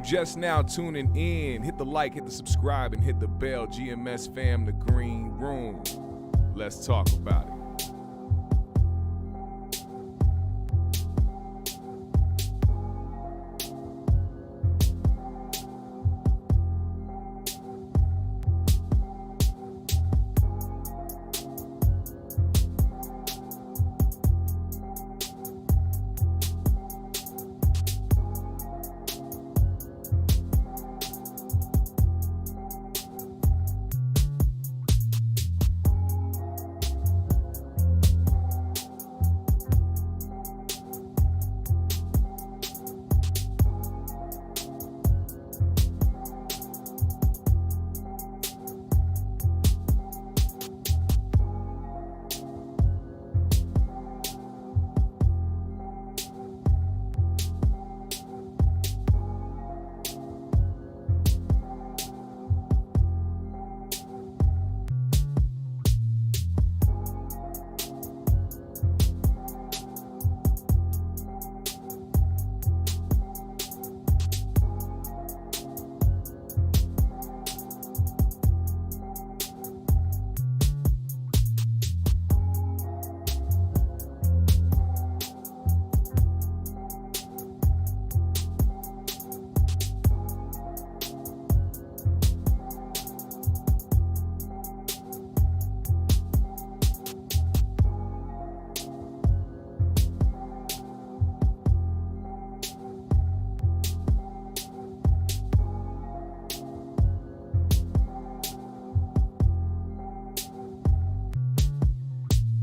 just now tuning in, hit the like, hit the subscribe, and hit the bell. GMS fam, the green room. Let's talk about it.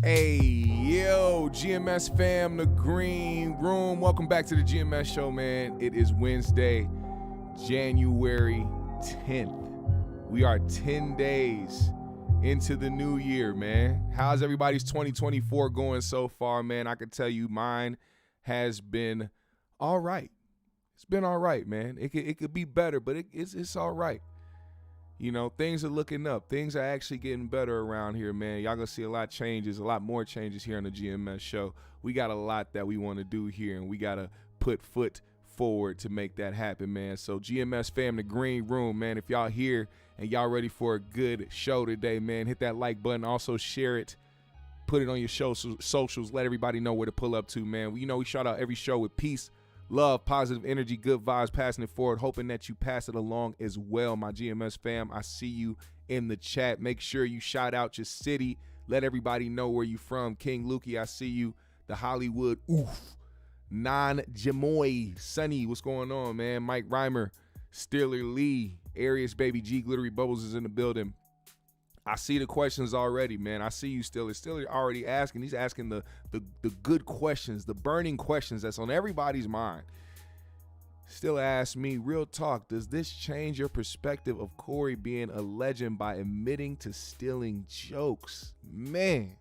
Hey, yo, GMS fam, the green room. Welcome back to the GMS show, man. It is Wednesday, January 10th. We are 10 days into the new year, man. How's everybody's 2024 going so far, man? I can tell you mine has been all right. It's been all right, man. It could be better, but it's all right. You know, things are looking up. Things are actually getting better around here, man. Y'all gonna see a lot of changes, a lot more changes here on the GMS show. We got a lot that we want to do here, and we got to put foot forward to make that happen, man. So GMS fam, the green room, man, if y'all here and y'all ready for a good show today, man, hit that like button. Also share it. Put it on your socials. Let everybody know where to pull up to, man. You know, we shout out every show with peace, love, positive energy, good vibes, passing it forward, hoping that you pass it along as well. My GMS fam, I see you in the chat. Make sure you shout out your city. Let everybody know where you from. King Lukey, I see you. The Hollywood, oof. Non-Jamoy, Sunny, what's going on, man? Mike Reimer, Steeler Lee, Arius Baby G, Glittery Bubbles is in the building. I see the questions already, man. I see you still. It's still already asking. He's asking the good questions, the burning questions that's on everybody's mind. Still ask me, real talk, does this change your perspective of Corey being a legend by admitting to stealing jokes? Man.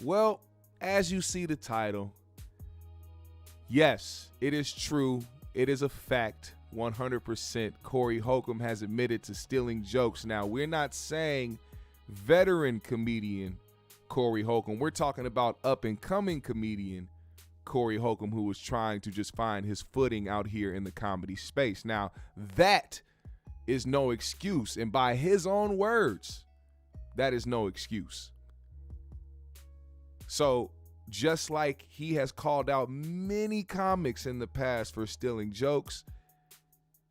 Well, as you see the title, yes, it is true. It is a fact. 100% Corey Holcomb has admitted to stealing jokes. Now, we're not saying veteran comedian Corey Holcomb. We're talking about up-and-coming comedian Corey Holcomb, who was trying to just find his footing out here in the comedy space. Now, that is no excuse. And by his own words, that is no excuse. So, just like he has called out many comics in the past for stealing jokes,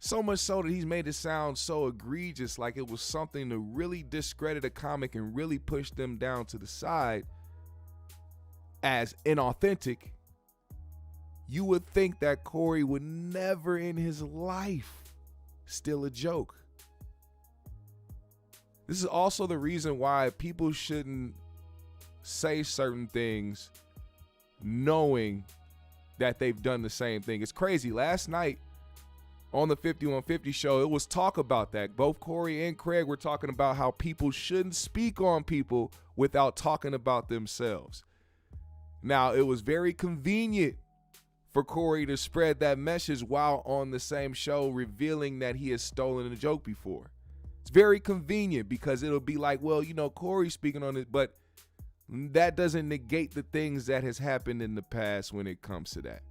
so much so that he's made it sound so egregious, like it was something to really discredit a comic and really push them down to the side as inauthentic. You would think that Corey would never in his life steal a joke. This is also the reason why people shouldn't say certain things knowing that they've done the same thing. It's crazy. Last night, on the 5150 show, it was talk about that. Both Corey and Craig were talking about how people shouldn't speak on people without talking about themselves. Now, it was very convenient for Corey to spread that message while on the same show revealing that he has stolen a joke before. It's very convenient because it'll be like, well, you know, Corey's speaking on it, but that doesn't negate the things that has happened in the past when it comes to that.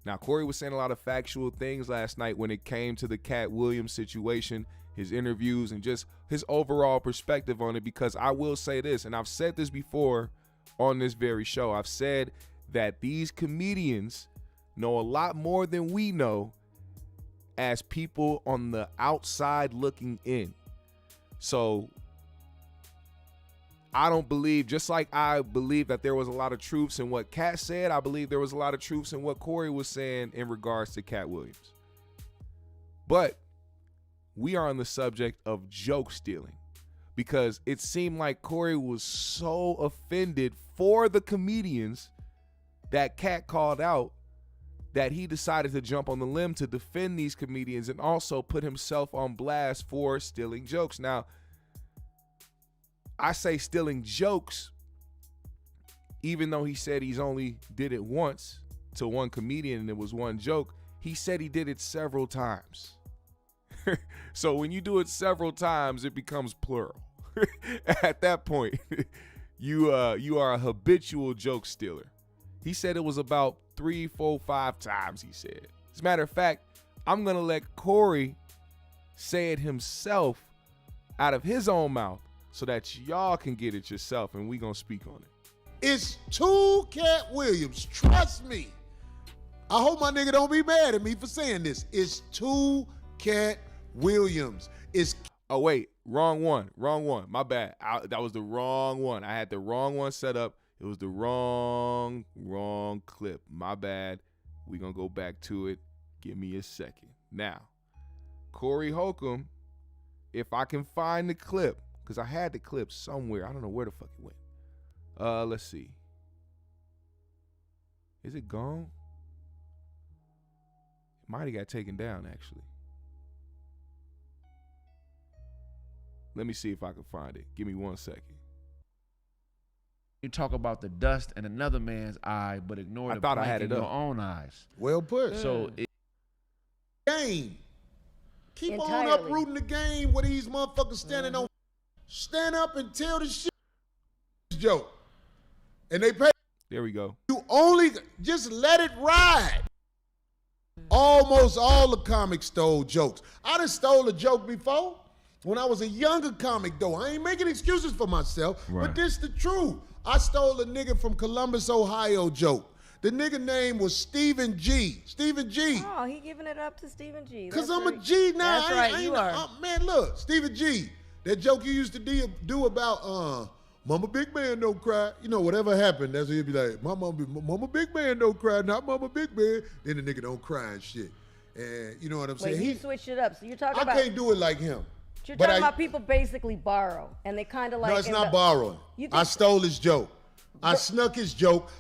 Now, Corey was saying a lot of factual things last night when it came to the Katt Williams situation, his interviews, and just his overall perspective on it, because I will say this, and I've said this before on this very show. I've said that these comedians know a lot more than we know as people on the outside looking in. So I don't believe, just like I believe that there was a lot of truths in what Katt said, I believe there was a lot of truths in what Corey was saying in regards to Katt Williams. But we are on the subject of joke stealing, because it seemed like Corey was so offended for the comedians that Katt called out that he decided to jump on the limb to defend these comedians and also put himself on blast for stealing jokes. Now, I say stealing jokes, even though he said he's only did it once to one comedian and it was one joke. He said he did it several times. So when you do it several times, it becomes plural. At that point, you are a habitual joke stealer. He said it was about 3, 4, 5 times, he said. As a matter of fact, I'm going to let Corey say it himself out of his own mouth so that y'all can get it yourself, and we going to speak on it. It's two Katt Williams. Trust me. I hope my nigga don't be mad at me for saying this. It's two Katt Williams. It's Oh, wait. Wrong one. My bad. That was the wrong one. I had the wrong one set up. It was the wrong clip. My bad. We going to go back to it. Give me a second. Now, Corey Holcomb, if I can find the clip, because I had the clip somewhere. I don't know where the fuck it went. Let's see. Is it gone? It might have got taken down, actually. Let me see if I can find it. Give me 1 second. You talk about the dust in another man's eye, but ignore the plank in your own eyes. well put. So Game. Keep Entirely. on uprooting the game where these motherfuckers standing on. Stand up and tell the shit joke. And they pay. There we go. You only just let it ride. Almost all the comics stole jokes. I done stole a joke before when I was a younger comic, though. I ain't making excuses for myself, but this the truth. I stole a nigga from Columbus, Ohio joke. The nigga name was Stephen G. Stephen G. Oh, he giving it up to Stephen G. Because That's I'm a right. G now. That's right, you are. Man, look, Stephen G. That joke you used to do about, Mama Big Man don't cry. You know, whatever happened, that's what he'd be like, Mama Big Man don't cry, not Mama Big Man. Then the nigga don't cry and shit. And you know what I'm saying? Wait, he switched it up. So you're talking I about. can't do it like him. You're But talking about people basically borrow, and they kind of like. No, it's not borrowing. I stole his joke. I snuck his joke.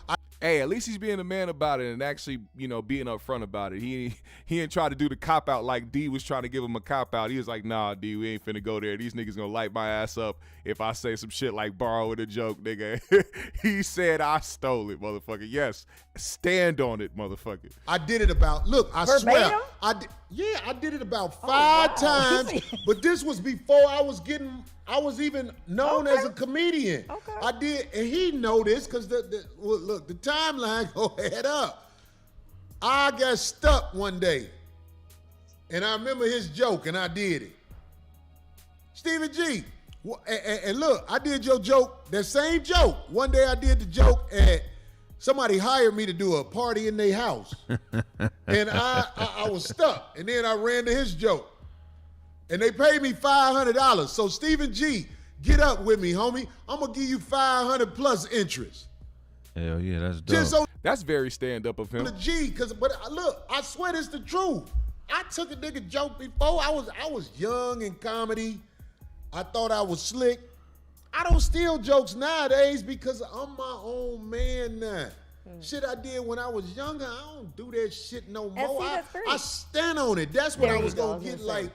Hey, at least he's being a man about it and actually, being upfront about it. He ain't try to do the cop out like D was trying to give him a cop out. He was like, nah, D, we ain't finna go there. These niggas gonna light my ass up if I say some shit like borrowing a joke, nigga. He said I stole it, motherfucker. Yes, stand on it, motherfucker. I did it about, look, I Verbatim? swear. I did it about 5 times, but this was before I was even known as a comedian. Okay. I did, and he know this because look, the timeline go head up. I got stuck one day, and I remember his joke, and I did it. Stephen G. And look, I did your joke, that same joke. One day I did the joke at, somebody hired me to do a party in their house. And I was stuck. And then I ran to his joke. And they paid me $500. So Stephen G, get up with me, homie. I'm going to give you $500 plus interest. hell yeah, that's dope. Just on That's very stand-up of him. the G, but look, I swear this the truth. I took a nigga joke before. I was young in comedy. I thought I was slick. I don't steal jokes nowadays because I'm my own man now. Shit I did when I was younger, I don't do that shit no more. see, that's great. I stand on it. That's what There I you was go, I gonna was get gonna say. like.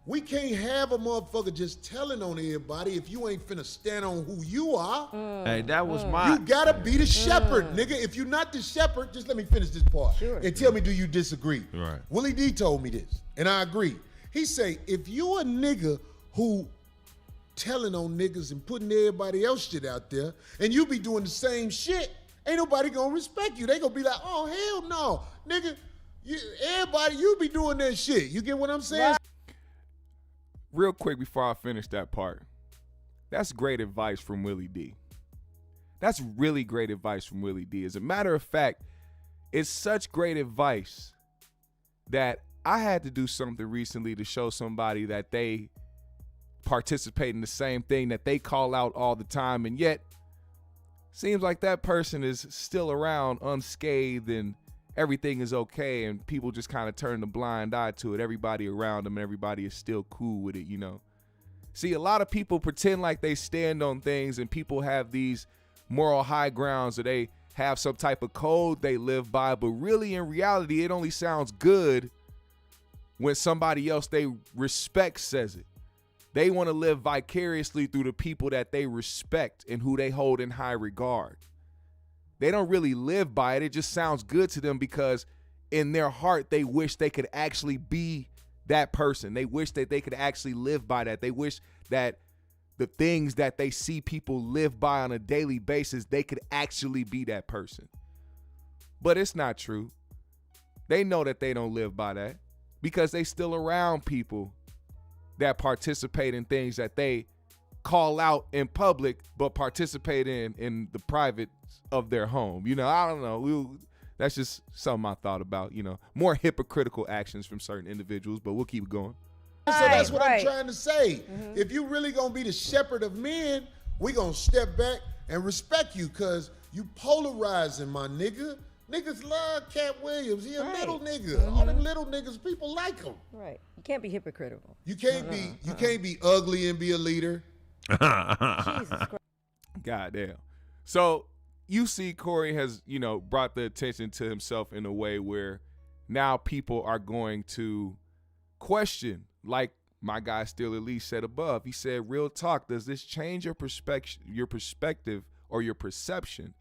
We can't have a motherfucker just telling on everybody if you ain't finna stand on who you are. Hey, that was my. You gotta be the shepherd, nigga. If you're not the shepherd, just let me finish this part. Sure. And tell me, do you disagree? Right. Willie D told me this, and I agree. He say, if you a nigga who telling on niggas and putting everybody else shit out there, and you be doing the same shit, ain't nobody gonna respect you. They gonna be like, oh, hell no. Nigga, everybody, you be doing that shit. You get what I'm saying? Right. Real quick before I finish that part, that's great advice from Willie D. That's really great advice from Willie D. As a matter of fact, it's such great advice that I had to do something recently to show somebody that they participate in the same thing that they call out all the time, and yet seems like that person is still around unscathed and everything is okay, and people just kind of turn the blind eye to it. Everybody around them, everybody is still cool with it, you know. See, a lot of people pretend like they stand on things, and people have these moral high grounds, or they have some type of code they live by, but really in reality it only sounds good when somebody else they respect says it. They want to live vicariously through the people that they respect and who they hold in high regard. They don't really live by it. It just sounds good to them because in their heart they wish they could actually be that person. They wish that they could actually live by that. They wish that the things that they see people live by on a daily basis, they could actually be that person. But it's not true. They know that they don't live by that because they still around people that participate in things that they call out in public but participate in the private of their home. You know, I don't know. That's just something I thought about, you know. More hypocritical actions from certain individuals, but we'll keep it going. So that's what I'm trying to say. Mm-hmm. If you really gonna be the shepherd of men, we gonna step back and respect you because you polarizing, my nigga. Niggas love Katt Williams. He a little nigga. Mm-hmm. All them little niggas, people like him. Right. You can't be hypocritical. You can't can't be ugly and be a leader. Jesus Christ. Goddamn. So you see Corey has, you know, brought the attention to himself in a way where now people are going to question, like my guy Still Elite said above. He said, real talk, does this change your perspective or your perception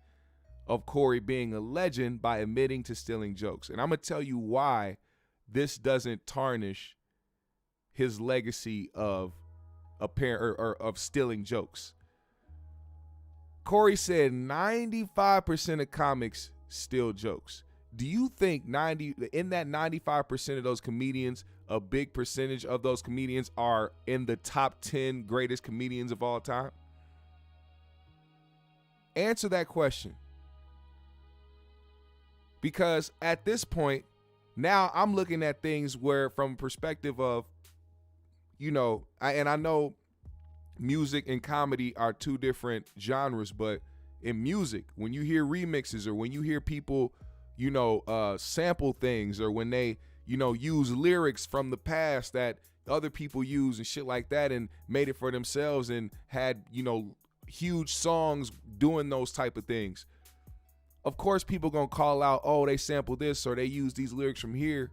of Corey being a legend by admitting to stealing jokes? And I'm going to tell you why this doesn't tarnish his legacy of of stealing jokes. Corey said 95% of comics steal jokes. Do you think in that 95% of those comedians, a big percentage of those comedians are in the top 10 greatest comedians of all time? Answer that question. Because at this point, now I'm looking at things where from a perspective of, you know, I know music and comedy are two different genres, but in music, when you hear remixes or when you hear people, you know, sample things, or when they, you know, use lyrics from the past that other people use and shit like that and made it for themselves and had, you know, huge songs doing those type of things. Of course, people gonna call out, oh, they sampled this or they use these lyrics from here.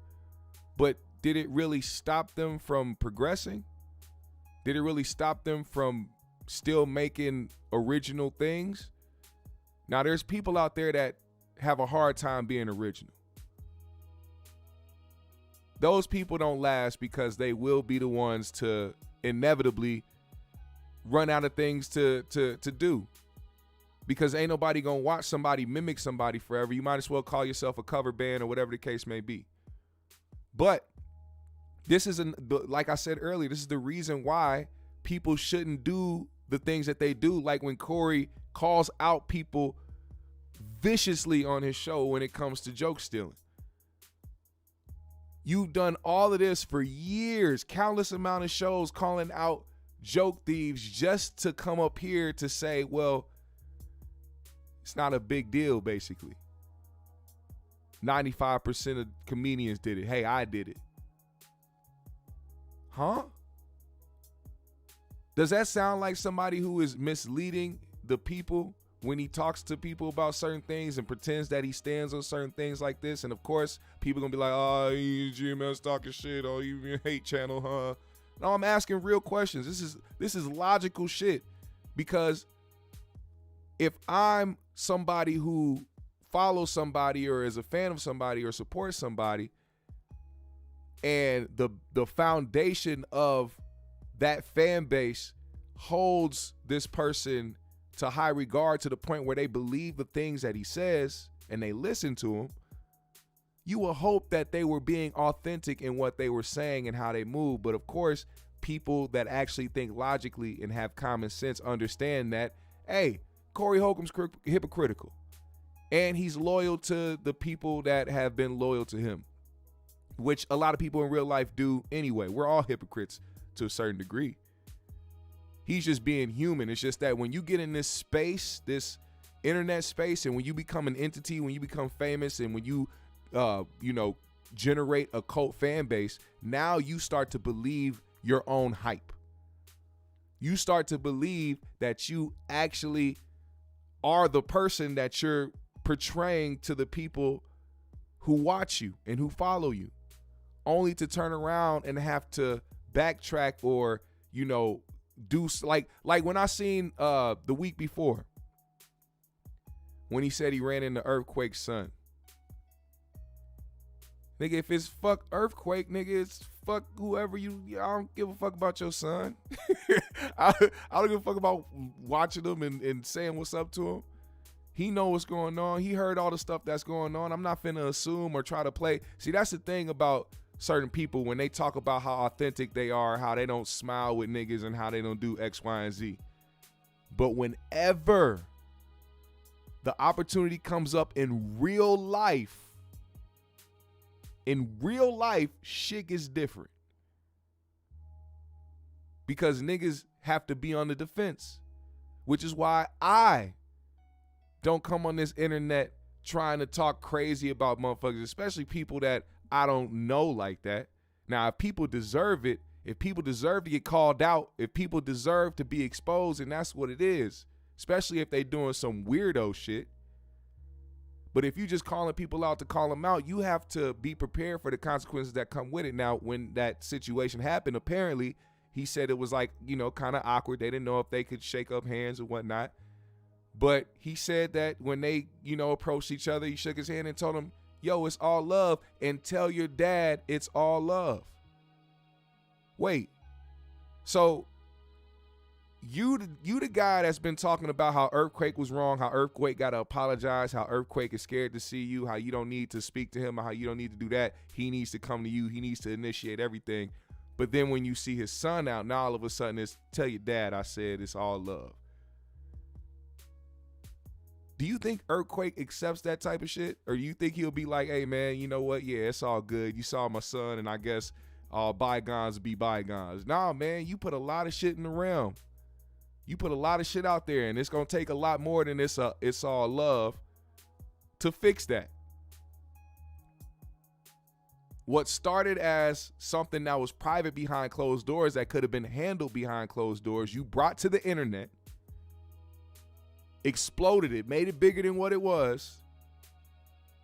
But did it really stop them from progressing? Did it really stop them from still making original things? Now, there's people out there that have a hard time being original. Those people don't last because they will be the ones to inevitably run out of things to do. Because ain't nobody gonna watch somebody mimic somebody forever. You might as well call yourself a cover band or whatever the case may be. But this is, like I said earlier, this is the reason why people shouldn't do the things that they do. Like when Corey calls out people viciously on his show when it comes to joke stealing. You've done all of this for years, countless amount of shows calling out joke thieves just to come up here to say, well, it's not a big deal, basically. 95% of comedians did it. Hey, I did it. Huh? Does that sound like somebody who is misleading the people when he talks to people about certain things and pretends that he stands on certain things like this? And of course, people gonna be like, oh, you GMS talking shit, oh, you hate channel, huh? No, I'm asking real questions. This is logical shit. Because if I'm somebody who follows somebody or is a fan of somebody or supports somebody, and the foundation of that fan base holds this person to high regard to the point where they believe the things that he says and they listen to him, you will hope that they were being authentic in what they were saying and how they move. But of course, people that actually think logically and have common sense understand that, hey, Corey Holcomb's hypocritical. And he's loyal to the people that have been loyal to him, which a lot of people in real life do anyway. We're all hypocrites to a certain degree. He's just being human. It's just that when you get in this space, this internet space, and when you become an entity, when you become famous, and when you generate a cult fan base, now you start to believe your own hype. You start to believe that you actually are the person that you're portraying to the people who watch you and who follow you, only to turn around and have to backtrack or, do like when I seen the week before when he said he ran into Earthquake's son. Nigga, if it's fuck Earthquake, nigga, it's fuck whoever you. I don't give a fuck about your son. I don't give a fuck about watching him and saying what's up to him. He know what's going on. He heard all the stuff that's going on. I'm not finna assume or try to play. See, that's the thing about certain people when they talk about how authentic they are, how they don't smile with niggas and how they don't do X, Y, and Z. But whenever the opportunity comes up in real life, shit gets different. Because niggas have to be on the defense, which is why I don't come on this internet trying to talk crazy about motherfuckers, especially people that I don't know like that. Now, if people deserve it, if people deserve to get called out, if people deserve to be exposed, and that's what it is, especially if they doing some weirdo shit. But if you just calling people out to call them out, you have to be prepared for the consequences that come with it. Now, when that situation happened, apparently he said it was like, kind of awkward. They didn't know if they could shake up hands or whatnot. But he said that when they, approached each other, he shook his hand and told him, yo, it's all love, and tell your dad it's all love. Wait, so you the guy that's been talking about how Earthquake was wrong, how Earthquake got to apologize, how Earthquake is scared to see you, how you don't need to speak to him, how you don't need to do that. He needs to come to you. He needs to initiate everything. But then when you see his son out, now all of a sudden it's tell your dad I said it's all love. Do you think Earthquake accepts that type of shit? Or you think he'll be like, hey, man, you know what? Yeah, it's all good. You saw my son, and I guess all bygones be bygones. Nah, man, you put a lot of shit in the realm. You put a lot of shit out there, and it's going to take a lot more than it's all love to fix that. What started as something that was private behind closed doors that could have been handled behind closed doors, you brought to the internet, exploded it, made it bigger than what it was,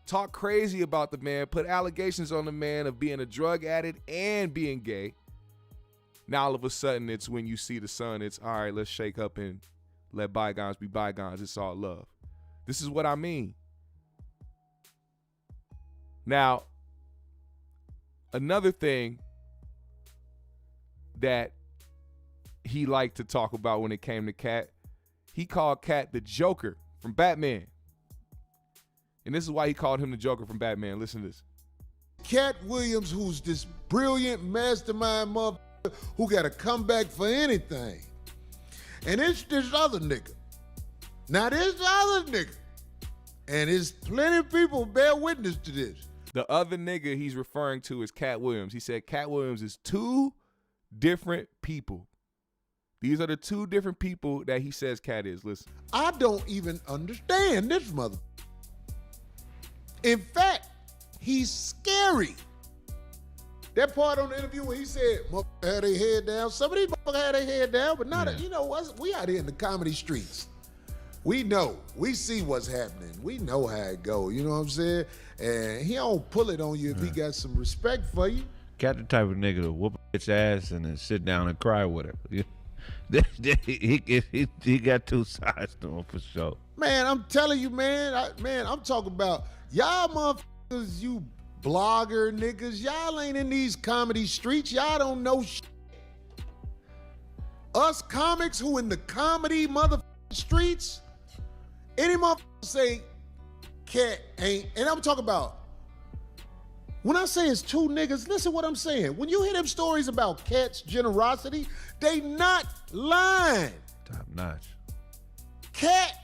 talk crazy about the man, put allegations on the man of being a drug addict and being gay. Now all of a sudden it's when you see the son, it's all right, let's shake up and let bygones be bygones. It's all love. This is what I mean. Now, another thing that he liked to talk about when it came to Katt, he called Katt the Joker from Batman. And this is why he called him the Joker from Batman. Listen to this. Katt Williams, who's this brilliant mastermind motherfucker who got to come back for anything. And it's this other nigga. Now this other nigga. And there's plenty of people bear witness to this. The other nigga he's referring to is Katt Williams. He said Katt Williams is two different people. These are the two different people that he says Katt is. Listen. I don't even understand this mother. In fact, he's scary. That part on the interview where he said, motherfucker had their head down. Some of these motherfuckers had their head down, but not, we out here in the comedy streets. We know. We see what's happening. We know how it go. You know what I'm saying? And he don't pull it on you if he got some respect for you. Katt the type of nigga to whoop a bitch ass and then sit down and cry with her. He got two sides to him for sure. Man, I'm telling you, man. I'm talking about y'all motherfuckers, you blogger niggas. Y'all ain't in these comedy streets. Y'all don't know shit. Us comics who in the comedy motherfucking streets, any motherfucker say Katt ain't, and I'm talking about, when I say it's two niggas, listen what I'm saying. When you hear them stories about Katt's generosity, they not lying. Top notch. Katt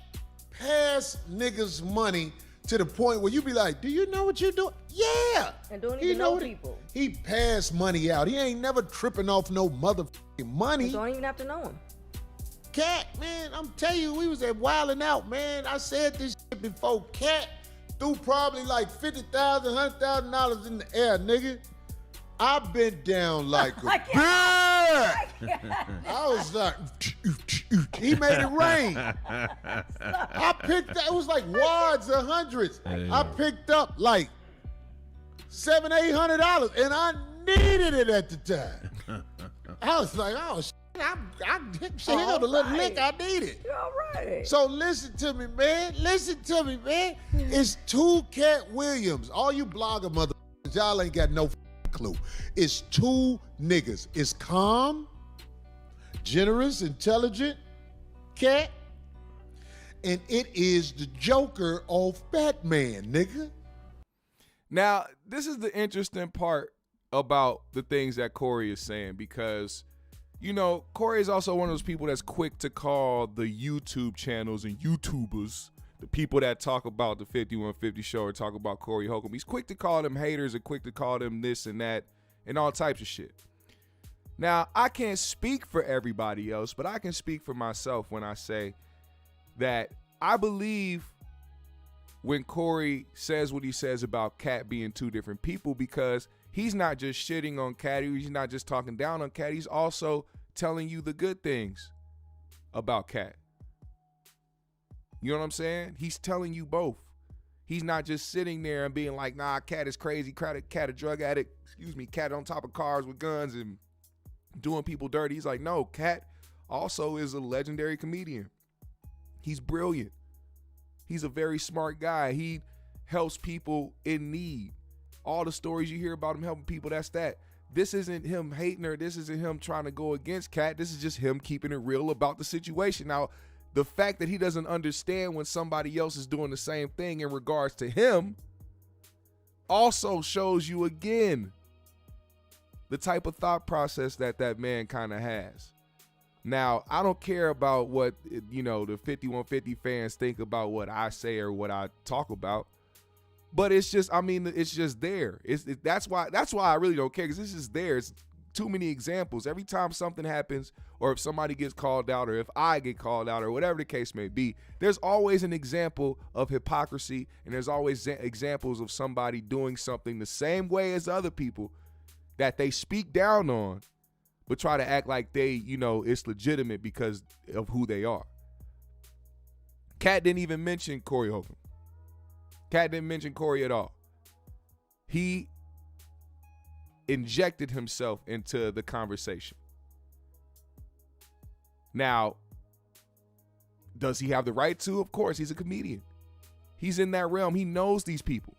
pass niggas money to the point where you be like, do you know what you're doing? Yeah. And don't even know people. He pass money out. He ain't never tripping off no motherfucking money. You don't even have to know him. Katt, man, I'm telling you, we was at Wildin' Out, man. I said this shit before. Katt threw probably like $50,000, $100,000 in the air, nigga. I bent down like a bird. I was like, he made it rain. I picked up, it was like wads of hundreds. I picked up like $700, $800, and I needed it at the time. I was like, oh shit, I hit the little lick I needed. You're all right. So listen to me, man. Listen to me, man. It's two Katt Williams. All you blogger motherfuckers, y'all ain't got no clue. It's two niggas. It's calm, generous, intelligent Katt, and it is the Joker of Batman, nigga. Now, this is the interesting part about the things that Corey is saying, because, you know, Corey is also one of those people that's quick to call the YouTube channels and YouTubers, the people that talk about the 5150 show or talk about Corey Holcomb. He's quick to call them haters and quick to call them this and that and all types of shit. Now, I can't speak for everybody else, but I can speak for myself when I say that I believe when Corey says what he says about Katt being two different people, because he's not just shitting on Katt, he's not just talking down on Katt, he's also telling you the good things about Katt. You know what I'm saying? He's telling you both. He's not just sitting there and being like, nah, Katt is crazy, Katt a drug addict, Katt on top of cars with guns and doing people dirty. He's like, no, Katt also is a legendary comedian. He's brilliant. He's a very smart guy. He helps people in need. All the stories you hear about him helping people, that's that. This isn't him hating her. This isn't him trying to go against Katt. This is just him keeping it real about the situation. Now, the fact that he doesn't understand when somebody else is doing the same thing in regards to him also shows you again the type of thought process that that man kind of has. Now, I don't care about what, you know, the 5150 fans think about what I say or what I talk about, but it's just, I mean, it's just there. That's why I really don't care, because it's just there. It's too many examples. Every time something happens, or if somebody gets called out, or if I get called out, or whatever the case may be, there's always an example of hypocrisy, and there's always examples of somebody doing something the same way as other people that they speak down on, but try to act like they, you know, it's legitimate because of who they are. Katt didn't even mention Corey Holcomb. Katt didn't mention Corey at all. He injected himself into the conversation. Now, does he have the right to? Of course, he's a comedian. He's in that realm. He knows these people.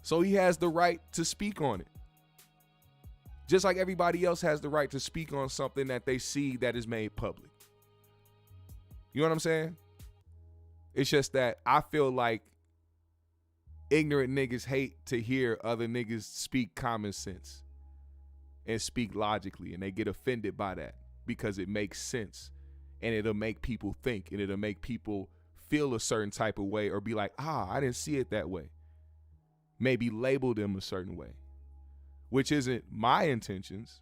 So he has the right to speak on it. Just like everybody else has the right to speak on something that they see that is made public. You know what I'm saying? It's just that I feel like ignorant niggas hate to hear other niggas speak common sense and speak logically, and they get offended by that because it makes sense, and it'll make people think, and it'll make people feel a certain type of way, or be like, I didn't see it that way. Maybe label them a certain way, which isn't my intentions.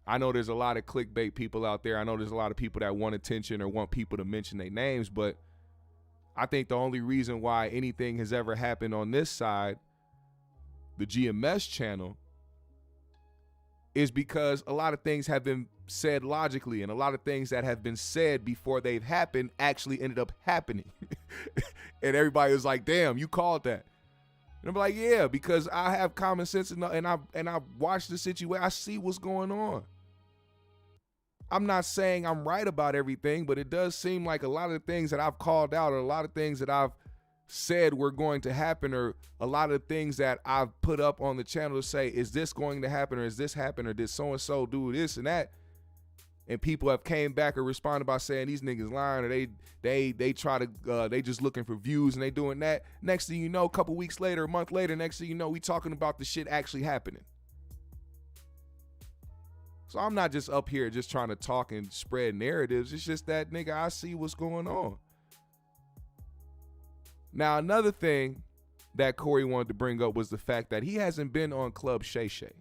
I know there's a lot of clickbait people out there. I know there's a lot of people that want attention or want people to mention their names, but I think the only reason why anything has ever happened on this side, the GMS channel, is because a lot of things have been said logically, and a lot of things that have been said before they've happened actually ended up happening. And everybody was like, damn, you called that. And I'm like, yeah, because I have common sense, and I watch the situation. I see what's going on. I'm not saying I'm right about everything, but it does seem like a lot of the things that I've called out, or a lot of things that I've said were going to happen, or a lot of things that I've put up on the channel to say, is this going to happen, or is this happen, or did so-and-so do this and that? and people have came back or responded by saying these niggas lying, or they try to they just looking for views and they doing that. Next thing you know, a couple weeks later, a month later, next thing you know, we talking about the shit actually happening. So I'm not just up here just trying to talk and spread narratives. It's just that, nigga, I see what's going on. Now, another thing that Corey wanted to bring up was the fact that he hasn't been on Club Shay Shay,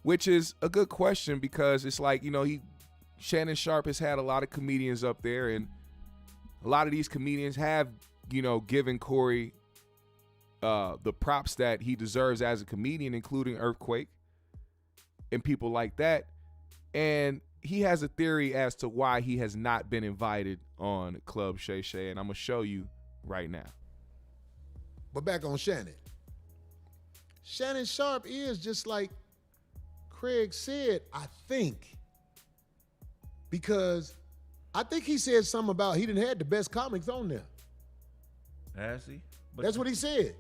which is a good question because it's like, you know, Shannon Sharpe has had a lot of comedians up there, and a lot of these comedians have, you know, given Corey the props that he deserves as a comedian, including Earthquake and people like that. And he has a theory as to why he has not been invited on Club Shay Shay, and I'm going to show you right now. But back on Shannon. Shannon Sharpe is just like Craig said, I think. Because I think he said something about he didn't have the best comics on there. Has he? But that's what he said.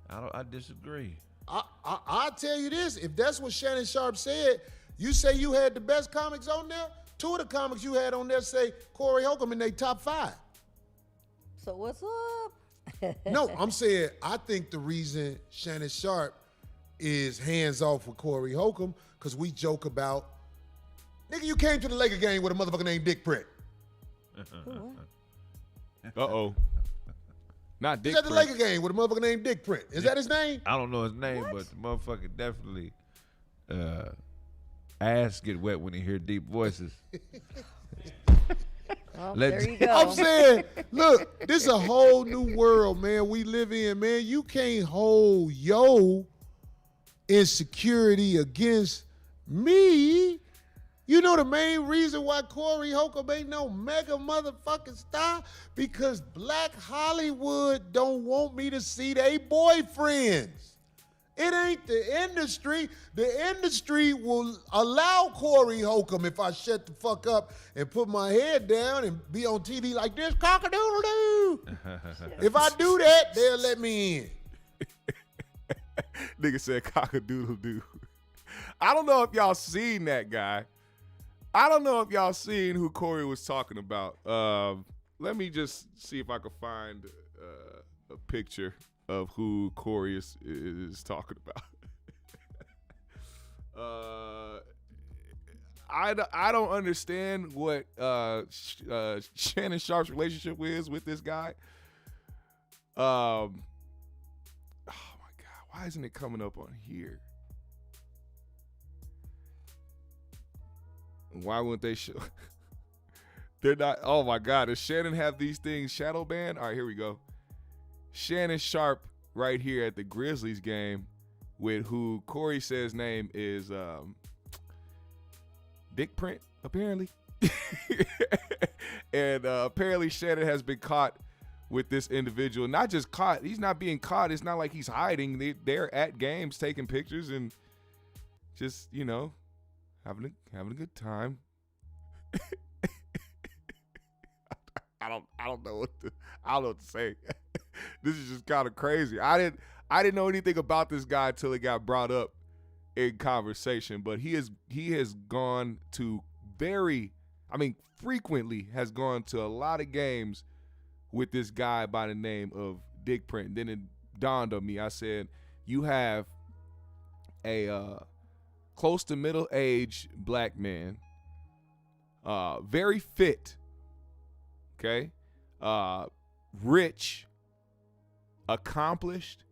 I disagree. I'll tell you this. If that's what Shannon Sharpe said, you say you had the best comics on there, 2 of the comics you had on there say Corey Holcomb in their top 5. So what's up? No, I'm saying I think the reason Shannon Sharpe is hands off with Corey Holcomb, because we joke about, nigga, you came to the Laker game with a motherfucker named Dick Print. Uh-oh. Not Dick He's at the Print. Laker game with a motherfucker named Dick Print. Is that his name? I don't know his name, but the motherfucker definitely ass get wet when he hear deep voices. Well, there you go. I'm saying, look, this is a whole new world, man, we live in, man. You can't hold your insecurity against me. You know the main reason why Corey Holcomb ain't no mega motherfucking star? Because Black Hollywood don't want me to see their boyfriends. It ain't the industry. The industry will allow Corey Holcomb, if I shut the fuck up and put my head down and be on TV like this, cock-a-doodle-doo. If I do that, they'll let me in. Nigga said cock-a-doodle-doo. I don't know if y'all seen that guy. I don't know if y'all seen who Corey was talking about. Let me just see if I can find a picture of who Corey is talking about. I don't understand what Shannon Sharpe's relationship is with this guy. Oh my God, why isn't it coming up on here? Why wouldn't they show? They're not. Oh my God, does Shannon have these things shadow banned? All right, here we go. Shannon Sharpe right here at the Grizzlies game with who Corey says name is Dick Print, apparently. And apparently Shannon has been caught with this individual. Not just caught, he's not being caught. It's not like he's hiding. They're at games taking pictures and just, you know, having a good time. I don't know what to say. This is just kind of crazy. I didn't know anything about this guy until it got brought up in conversation, but he has gone to frequently has gone to a lot of games with this guy by the name of Dick Print. And then it dawned on me. I said, you have a close to middle-aged black man, very fit, okay, rich, accomplished.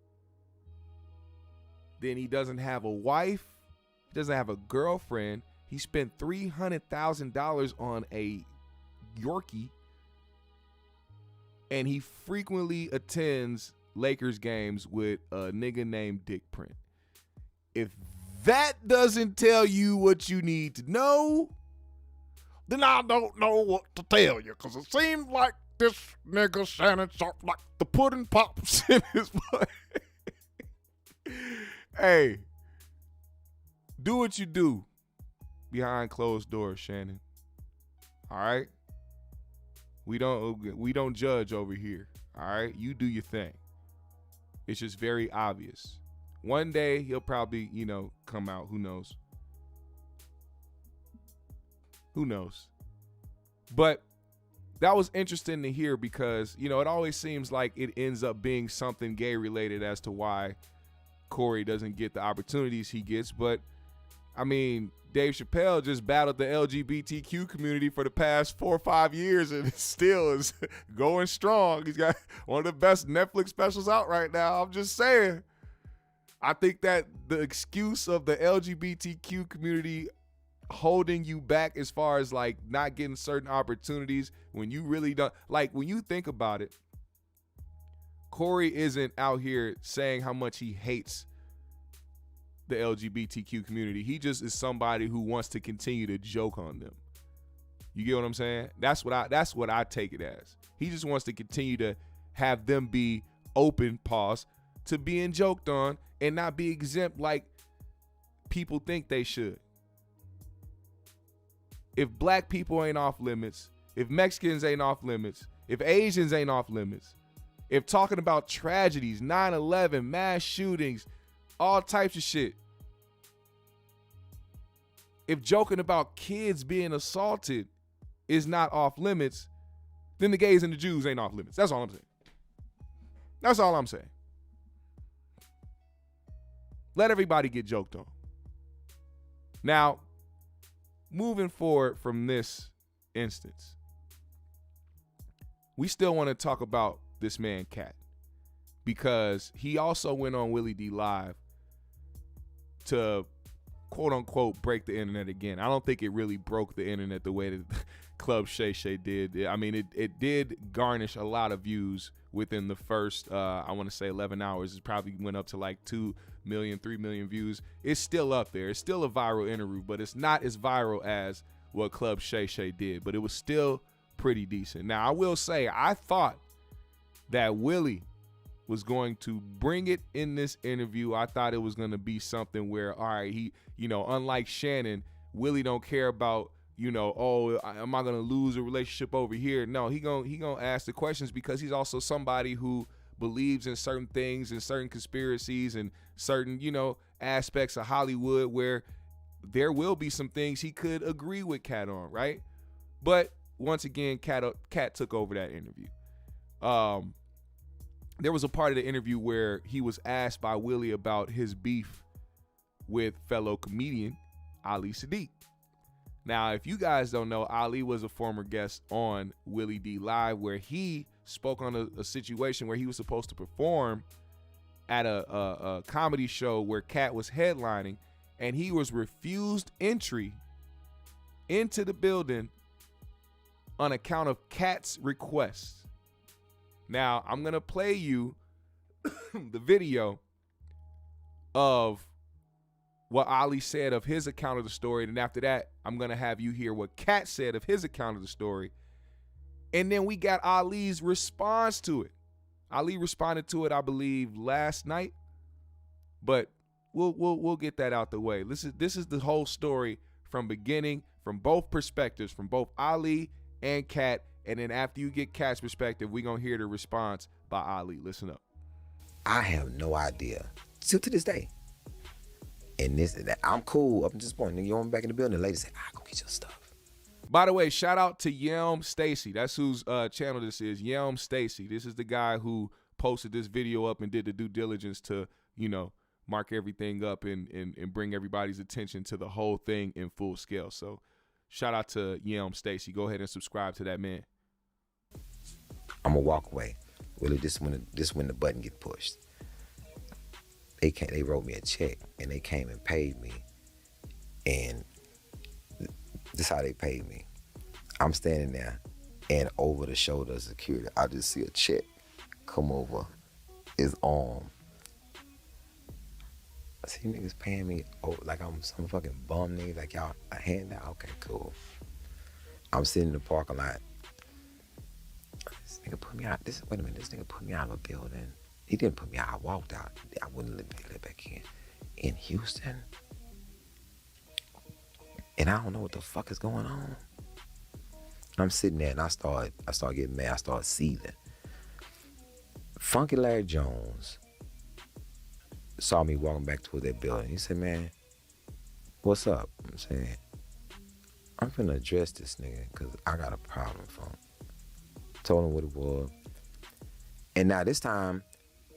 Then he doesn't have a wife. He doesn't have a girlfriend. He spent $300,000 on a Yorkie. And he frequently attends Lakers games with a nigga named Dick Print. If that doesn't tell you what you need to know, then I don't know what to tell you. Because it seems like this nigga Shannon Sharpe like the pudding pops in his butt. Hey, do what you do behind closed doors, Shannon. All right? We don't judge over here. All right? You do your thing. It's just very obvious. One day he'll probably, come out. Who knows? Who knows? But that was interesting to hear because, you know, it always seems like it ends up being something gay related as to why Corey doesn't get the opportunities he gets. But, I mean, Dave Chappelle just battled the LGBTQ community for the past 4 or 5 years and still is going strong. He's got one of the best Netflix specials out right now. I'm just saying. I think that the excuse of the LGBTQ community holding you back as far as like not getting certain opportunities when you really don't, like when you think about it, Corey isn't out here saying how much he hates the LGBTQ community. He just is somebody who wants to continue to joke on them. You get what I'm saying? That's what I take it as. He just wants to continue to have them be open, pause, to being joked on and not be exempt like people think they should. If black people ain't off limits, if Mexicans ain't off limits, if Asians ain't off limits, if talking about tragedies, 9/11, mass shootings, all types of shit, if joking about kids being assaulted is not off limits, then the gays and the Jews ain't off limits. That's all I'm saying. That's all I'm saying. Let everybody get joked on. Now, moving forward from this instance, we still want to talk about this man, Katt, because he also went on Willie D Live to quote unquote break the internet again. I don't think it really broke the internet the way that Club Shay Shay did. I mean, it did garnish a lot of views within the first, I want to say 11 hours. It probably went up to like 2 million, 3 million views. It's still up there. It's still a viral interview, but it's not as viral as what Club Shay Shay did, but it was still pretty decent. Now, I will say, I thought that Willie was going to bring it in this interview. I thought it was going to be something where, all right, he, you know, unlike Shanon, Willie don't care about, you know, oh, am I going to lose a relationship over here? No, he gonna ask the questions because he's also somebody who believes in certain things and certain conspiracies and certain, you know, aspects of Hollywood where there will be some things he could agree with Katt on, right? But once again, Katt took over that interview. There was a part of the interview where he was asked by Willie about his beef with fellow comedian Ali Siddiq. Now, if you guys don't know, Ali was a former guest on Willie D Live where he spoke on a situation where he was supposed to perform at a comedy show where Katt was headlining, and he was refused entry into the building on account of Katt's request. Now, I'm going to play you the video of what Ali said of his account of the story. And after that, I'm going to have you hear what Katt said of his account of the story. And then we got Ali's response to it. Ali responded to it, I believe, last night. But we'll get that out the way. This is the whole story from beginning, from both perspectives, from both Ali and Katt. And then after you get Katt's perspective, we're going to hear the response by Ali. Listen up. I have no idea. Still to this day. And I'm cool up to this point. You want me back in the building, the lady said, go get your stuff. By the way, shout out to Yelm Stacy. That's whose channel this is, Yelm Stacy. This is the guy who posted this video up and did the due diligence to, you know, mark everything up and bring everybody's attention to the whole thing in full scale. So shout out to Yelm Stacy. Go ahead and subscribe to that man. I'm gonna walk away. Really, this when the button get pushed. They wrote me a check and they came and paid me. And this is how they paid me. I'm standing there and over the shoulder of security, I just see a check come over his arm. I see niggas paying me like I'm some fucking bum nigga, like y'all a hand out. Okay, cool. I'm sitting in the parking lot. This nigga put me out. Wait a minute, this nigga put me out of a building. He didn't put me out, I walked out. I wouldn't let back in Houston. And I don't know what the fuck is going on. I'm sitting there and I start getting mad, I start seething. Funky Larry Jones saw me walking back toward that building. He said, man, what's up? I'm saying, I'm finna address this nigga because I got a problem for him. Told him what it was. And now this time,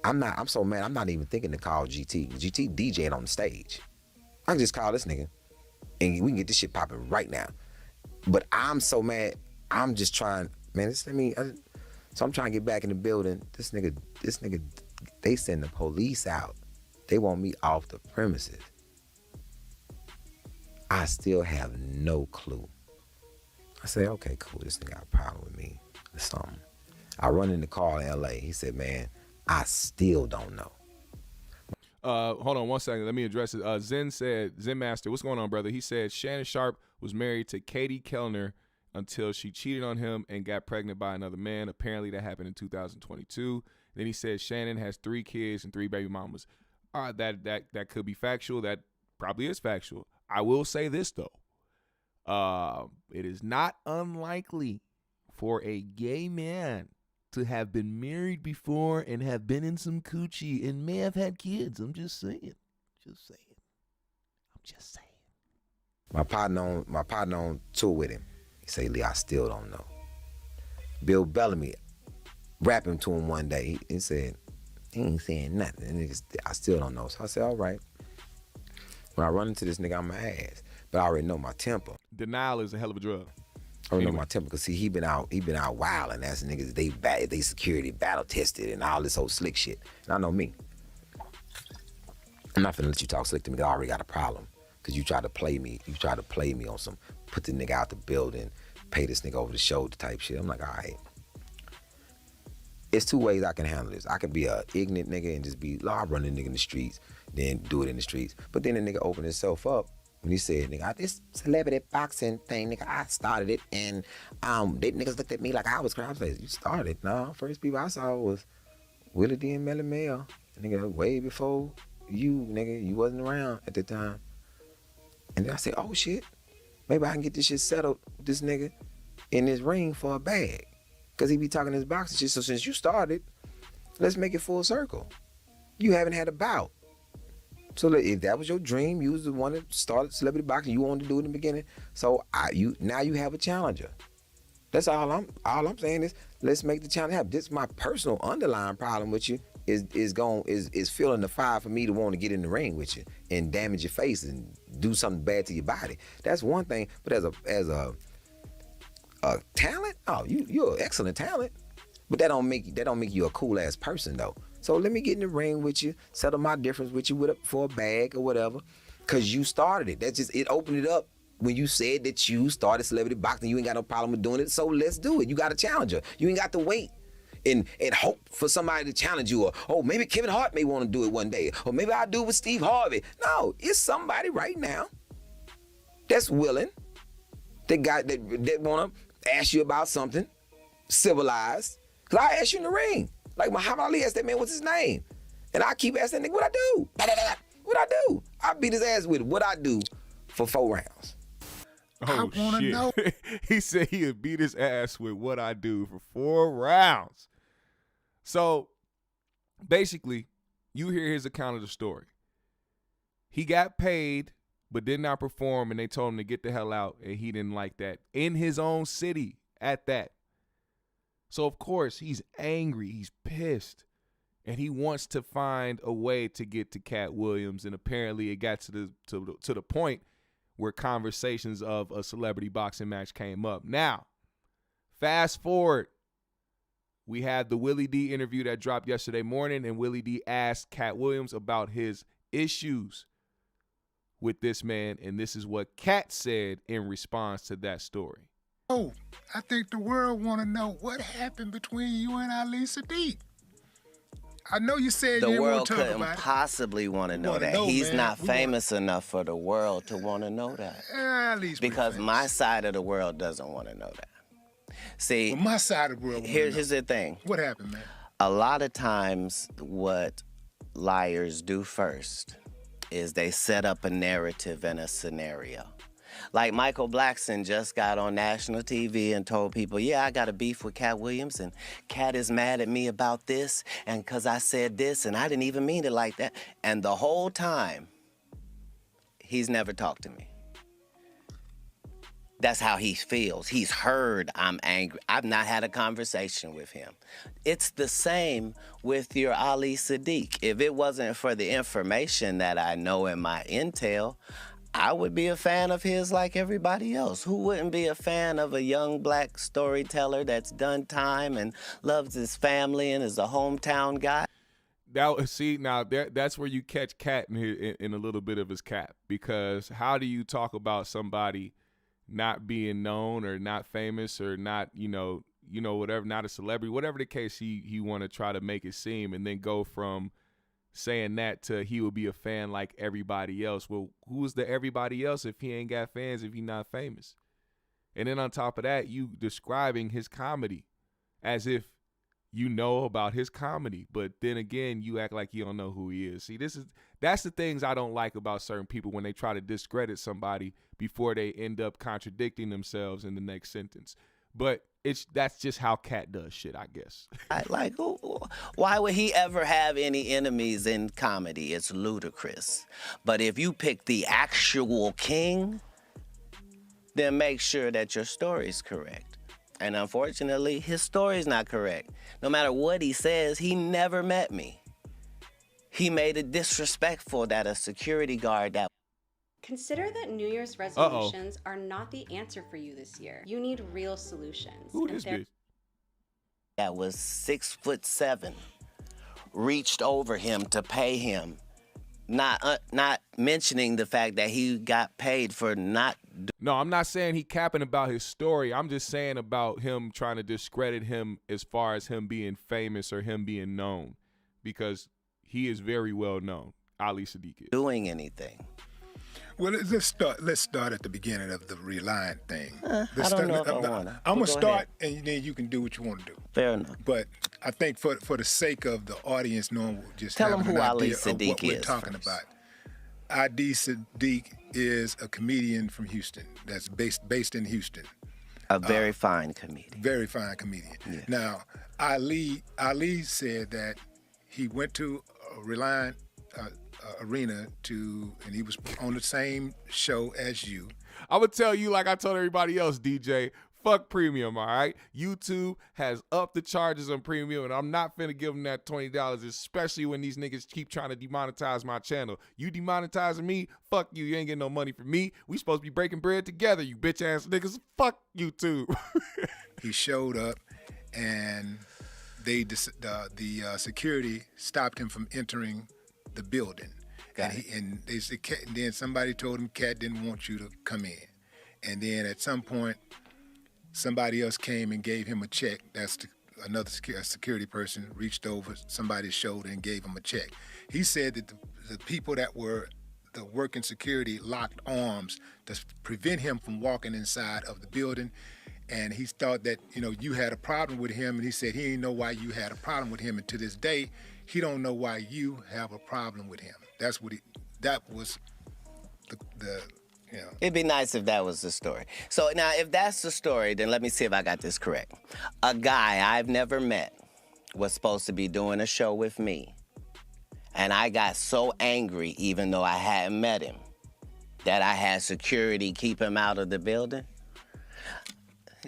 I'm so mad, I'm not even thinking to call GT. GT DJing on the stage. I can just call this nigga and we can get this shit popping right now. But I'm so mad, I'm just trying, man, so I'm trying to get back in the building. This nigga, they send the police out. They want me off the premises. I still have no clue. I say, okay, cool, this nigga got a problem with me or something. I run in the car in LA. He said, man, I still don't know. Hold on 1 second. Let me address it. Zen Master, what's going on, brother? He said Shannon Sharpe was married to Katie Kellner until she cheated on him and got pregnant by another man. Apparently that happened in 2022. Then he said Shannon has 3 kids and 3 baby mamas. All right, that could be factual. That probably is factual. I will say this, though. It is not unlikely for a gay man to have been married before and have been in some coochie and may have had kids. I'm just saying. I'm just saying. My partner on tour with him. He say, Lee, I still don't know. Bill Bellamy rapping to him one day. He said, he ain't saying nothing. And I still don't know. So I said, all right. When I run into this nigga, I'm my ass. But I already know my temper. Denial is a hell of a drug. I already know my temper, because see, he been out wilding. That's niggas, they security battle tested and all this whole slick shit. And I know me. I'm not finna let you talk slick to me, because I already got a problem. Because you try to play me. You try to play me on some, put the nigga out the building, pay this nigga over the shoulder type shit. I'm like, all right. It's 2 ways I can handle this. I can be a ignorant nigga and just be, I'll run the nigga in the streets, then do it in the streets. But then the nigga opened himself up when he said, nigga, this celebrity boxing thing, nigga, I started it, and they niggas looked at me like I was crazy. I was like, you started? No, first people I saw was Willie D and Melly Mel. Nigga, way before you, nigga, you wasn't around at the time. And then I said, oh shit, maybe I can get this shit settled with this nigga in this ring for a bag. Because he be talking his boxing shit. So since you started, let's make it full circle. You haven't had a bout. So if that was your dream, you was the one that started celebrity boxing, you wanted to do it in the beginning. So now you have a challenger. That's all I'm saying is, let's make the challenge happen. This is my personal underlying problem with you is feeling the fire for me to want to get in the ring with you and damage your face and do something bad to your body. That's one thing. But as a talent, you're an excellent talent. But that don't make you a cool ass person though. So let me get in the ring with you, settle my difference with you for a bag or whatever, cause you started it. It opened it up when you said that you started celebrity boxing. You ain't got no problem with doing it, so let's do it. You got a challenger. You ain't got to wait and hope for somebody to challenge you, or maybe Kevin Hart may want to do it one day, or maybe I'll do it with Steve Harvey. No, it's somebody right now that's willing, that want to ask you about something civilized. Cause I asked you in the ring. Like Muhammad Ali asked that man, what's his name? And I keep asking that nigga, what I do? What I do? I beat his ass with it. What I do for 4 rounds. Oh, I wanna know. He said he'd beat his ass with what I do for 4 rounds. So basically, you hear his account of the story. He got paid, but did not perform, and they told him to get the hell out, and he didn't like that. In his own city at that. So, of course, he's angry. He's pissed. And he wants to find a way to get to Katt Williams. And apparently it got to the point where conversations of a celebrity boxing match came up. Now, fast forward. We had the Willie D interview that dropped yesterday morning. And Willie D asked Katt Williams about his issues with this man. And this is what Katt said in response to that story. Oh, I think the world want to know what happened between you and Ali Siddiq. I know you said you didn't want to talk about it. The world couldn't possibly want to know that. He's not famous enough for the world to want to know that. At least because my side of the world doesn't want to know that. See, well, my side of the world. Here's the thing. What happened, man? A lot of times, what liars do first is they set up a narrative and a scenario. Like Michael Blackson just got on national TV and told people, yeah, I got a beef with Katt Williams, and Katt is mad at me about this, and because I said this, and I didn't even mean it like that. And the whole time, he's never talked to me. That's how he feels. He's heard I'm angry. I've not had a conversation with him. It's the same with your Ali Siddiq. If it wasn't for the information that I know in my intel, I would be a fan of his like everybody else. Who wouldn't be a fan of a young black storyteller that's done time and loves his family and is a hometown guy? That's where you catch Katt in a little bit of his cap, because how do you talk about somebody not being known or not famous or not, whatever, not a celebrity, whatever the case he want to try to make it seem, and then go from saying that to he will be a fan like everybody else. Well, who's the everybody else if he ain't got fans, if he not famous? And then on top of that, you describing his comedy as if you know about his comedy, but then again, you act like you don't know who he is. See, that's the things I don't like about certain people when they try to discredit somebody before they end up contradicting themselves in the next sentence. But that's just how Katt does shit, I guess. Why would he ever have any enemies in comedy? It's ludicrous. But if you pick the actual king, then make sure that your story's correct. And unfortunately, his story's not correct. No matter what he says, he never met me. He made it disrespectful that a security guard that... Consider that New Year's resolutions are not the answer for you this year. You need real solutions. Who this bitch? That was 6'7", reached over him to pay him, not mentioning the fact that he got paid for not... No, I'm not saying he capping about his story. I'm just saying about him trying to discredit him as far as him being famous or him being known, because he is very well known. Ali Siddiq is. Doing anything. Well, let's start at the beginning of the Reliant thing. I don't know if I want to. I'm going to start, and then you can do what you want to do. Fair enough. But I think for the sake of the audience knowing, just tell them having who an Ali idea of Siddiq what we're is talking first. about. ID Siddiq is a comedian from Houston that's based in Houston. A very fine comedian. Very fine comedian. Yes. Now, Ali said that he went to Reliant Arena and he was on the same show as you. I would tell you like I told everybody else, DJ, fuck premium, all right? YouTube has upped the charges on premium, and I'm not finna give them that $20, especially when these niggas keep trying to demonetize my channel. You demonetizing me? Fuck you. You ain't getting no money from me. We supposed to be breaking bread together, you bitch-ass niggas. Fuck YouTube. He showed up, and the security stopped him from entering the building. And they said, and then somebody told him Katt didn't want you to come in. And then at some point, somebody else came and gave him a check. Another security person reached over somebody's shoulder and gave him a check. He said that the people that were the working security locked arms to prevent him from walking inside of the building. And he thought that, you had a problem with him. And he said he didn't know why you had a problem with him. And to this day, he don't know why you have a problem with him. That was the. It'd be nice if that was the story. So now, if that's the story, then let me see if I got this correct. A guy I've never met was supposed to be doing a show with me. And I got so angry, even though I hadn't met him, that I had security keep him out of the building.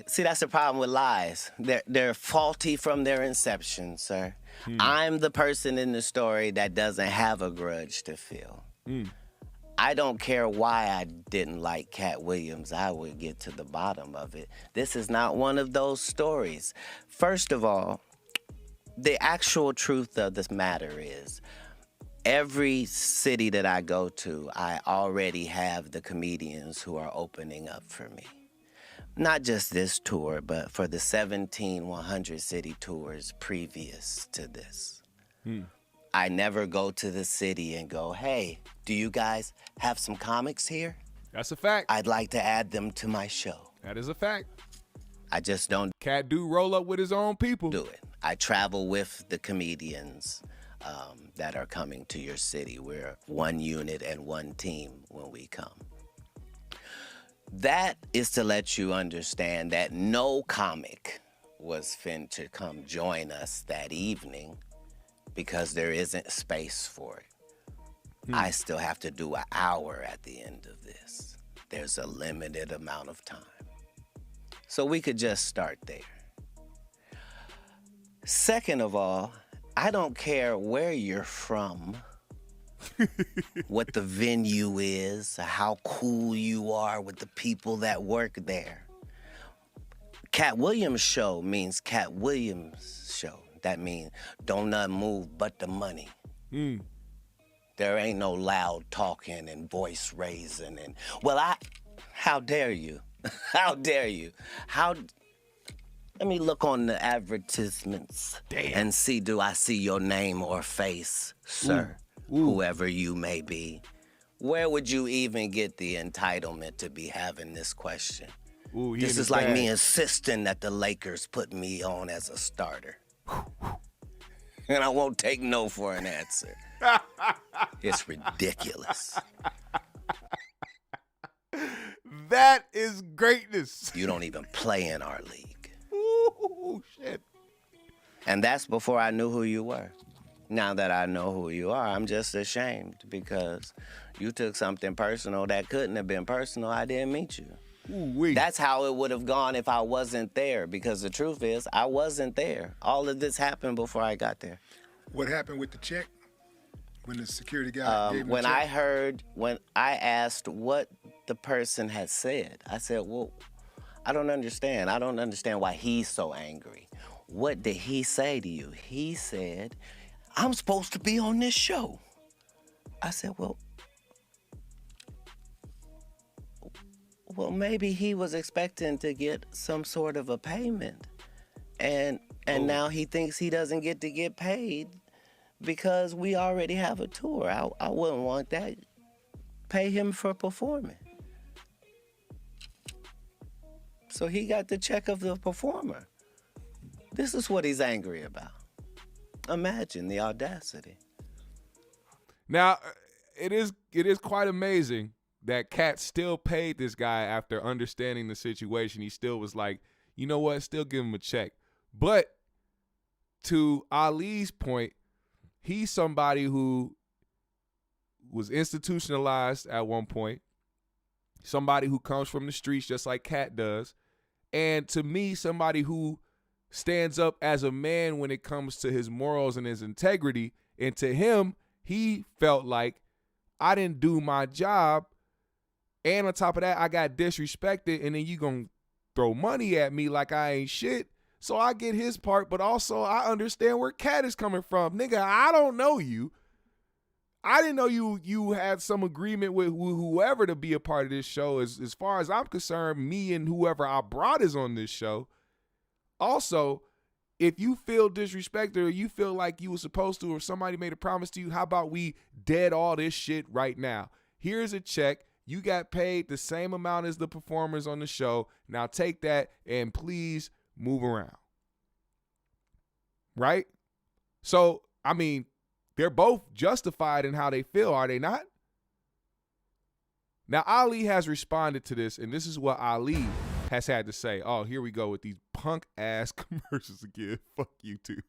See, that's the problem with lies. They're faulty from their inception, sir. I'm the person in the story that doesn't have a grudge to feel. I don't care why I didn't like Katt Williams. I would get to the bottom of it. This is not one of those stories. First of all, the actual truth of this matter is, every city that I go to, I already have the comedians who are opening up for me. Not just this tour, but for the 17 100 city tours previous to this. I never go to the city and go, hey, do you guys have some comics here? That's a fact. I'd like to add them to my show. That is a fact. I just don't Katt do roll up with his own people. do it. I travel with the comedians that are coming to your city. We're one unit and one team when we come. That is to let you understand that no comic was fin to come join us that evening because there isn't space for it. I still have to do an hour at the end of this. there's a limited amount of time. So we could just start there. Second of all, I don't care where you're from, what the venue is, how cool you are with the people that work there. Katt Williams show means Katt Williams show. That means don't nothing move but the money. There ain't no loud talking and voice raising and, how dare you? How dare you? Let me look on the advertisements and see, do I see your name or face, sir, whoever you may be? Where would you even get the entitlement to be having this question? This is like me insisting that the Lakers put me on as a starter. And I won't take no for an answer. It's ridiculous. That is greatness. You don't even play in our league. Ooh, shit. And that's before I knew who you were. Now that I know who you are, I'm just ashamed because you took something personal that couldn't have been personal. I didn't meet you. Ooh-wee. That's how it would have gone if I wasn't there, because the truth is I wasn't there. All of this happened before I got there. What happened with the check? When the security guy gave him when the check? when I asked what the person had said, I said, well, I don't understand. I don't understand why he's so angry. What did he say to you? He said, I'm supposed to be on this show. I said, well, maybe he was expecting to get some sort of a payment. And now he thinks he doesn't get to get paid because we already have a tour. I wouldn't want that. Pay him for performing. So he got the check of the performer. This is what he's angry about. Imagine the audacity. Now, it is quite amazing that Katt still paid this guy after understanding the situation. He still was like, you know what, still give him a check. But to Ali's point, he's somebody who was institutionalized at one point, somebody who comes from the streets just like Katt does, and to me, somebody who stands up as a man when it comes to his morals and his integrity. And to him, he felt like, I didn't do my job, and on top of that, I got disrespected, and then you gonna throw money at me like I ain't shit. So I get his part, but also I understand where Katt is coming from. Nigga, I don't know you. I didn't know you had some agreement with whoever to be a part of this show. As far as I'm concerned, me and whoever I brought is on this show. Also, if you feel disrespected or you feel like you were supposed to or somebody made a promise to you, how about we dead all this shit right now? Here's a check. You got paid the same amount as the performers on the show. Now take that and please move around. Right? So, I mean, they're both justified in how they feel, are they not? Now, Ali has responded to this, and this is what Ali has had to say. Oh, here we go with these punk-ass commercials again. Fuck you too.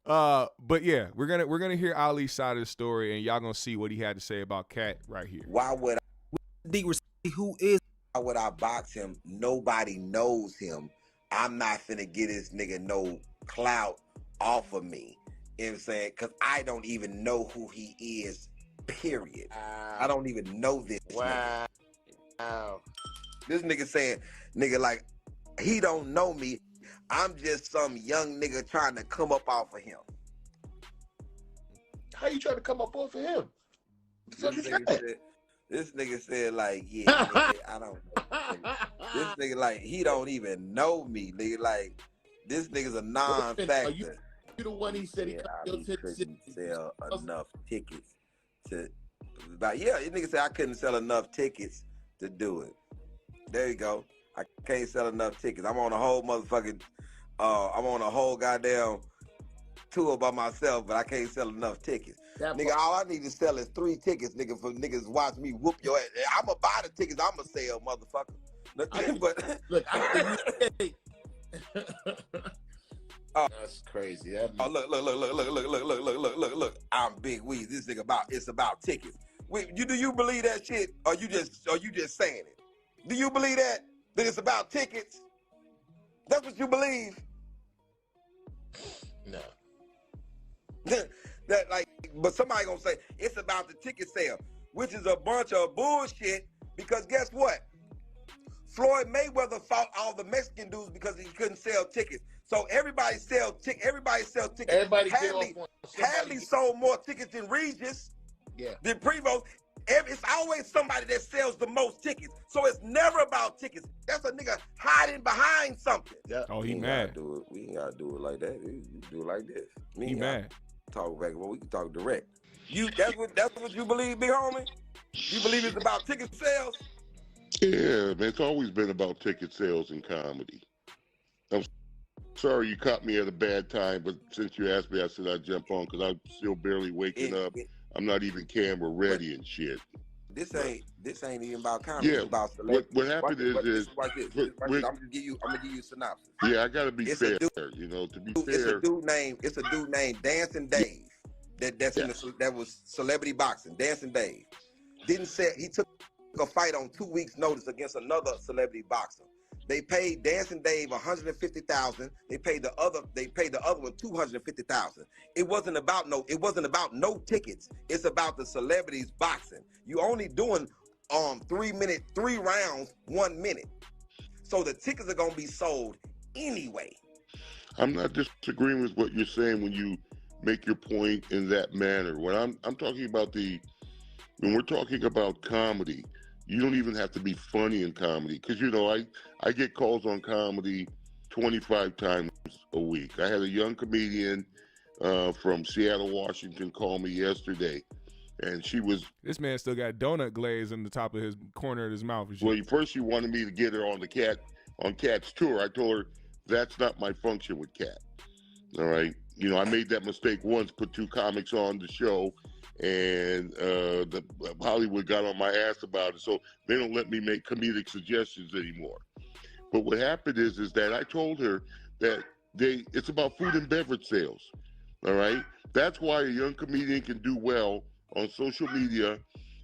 But yeah, we're gonna hear Ali's side of the story, and y'all gonna see what he had to say about Katt right here. Why would I box him? Nobody knows him. I'm not finna get this nigga no clout off of me. You know what I'm saying? Because I don't even know who he is, period. I don't even know this nigga. Wow. This nigga saying, nigga, like, he don't know me. I'm just some young nigga trying to come up off of him. How you trying to come up off of him? This nigga said, like, yeah, nigga, I don't know. This nigga, like, he don't even know me, nigga. Like, this nigga's a non-factor. You the one he said he couldn't sell enough tickets to, like, yeah, this nigga said I couldn't sell enough tickets to do it. There you go. I can't sell enough tickets. I'm on a whole motherfucking, I'm on a whole goddamn tour by myself, but I can't sell enough tickets. Nigga, all I need to sell is 3 tickets, nigga, for niggas watch me whoop your ass. I'ma buy the tickets, I'ma sell, motherfucker. But look, that's crazy. Look. I'm Big Weez. This nigga it's about tickets. Do you believe that shit, or you just saying it? Do you believe that it's about tickets? That's what you believe? No. That like, but somebody gonna say it's about the ticket sale, which is a bunch of bullshit. Because guess what? Floyd Mayweather fought all the Mexican dudes because he couldn't sell tickets. So everybody sell tickets. Everybody Hadley sold more tickets than Regis. Yeah. Than Prevost. It's always somebody that sells the most tickets. So it's never about tickets. That's a nigga hiding behind something. Yeah. Oh, he mad. We ain't gotta do it like that. You do it like this. He mad. Talk back, well, we can talk direct. That's what you believe, big homie? You believe it's about ticket sales? Yeah, man, it's always been about ticket sales and comedy. I'm sorry you caught me at a bad time, but since you asked me, I said I'd jump on because I'm still barely waking up. I'm not even camera ready and shit. This ain't even about comedy. Yeah, it's about what happened is like this. I'm gonna give you a synopsis. Yeah, I gotta be fair. To be fair, it's a dude named Dancing Dave. That was celebrity boxing. Dancing Dave he took a fight on 2 weeks' notice against another celebrity boxer. They paid Dancing Dave $150,000. They paid the other one $250,000. It wasn't about no tickets. It's about the celebrities boxing. You only doing 3 rounds, 1 minute. So the tickets are gonna be sold anyway. I'm not disagreeing with what you're saying when you make your point in that manner. When I'm talking about when we're talking about comedy, you don't even have to be funny in comedy. Because, I get calls on comedy 25 times a week. I had a young comedian from Seattle, Washington call me yesterday. And she was... This man still got donut glaze in the top of his corner of his mouth. Well, first she wanted me to get her on Katt's tour. I told her that's not my function with Katt. All right? I made that mistake once, put 2 comics on the show, and the Hollywood got on my ass about it, so they don't let me make comedic suggestions anymore. But what happened is that I told her that it's about food and beverage sales, all right? That's why a young comedian can do well on social media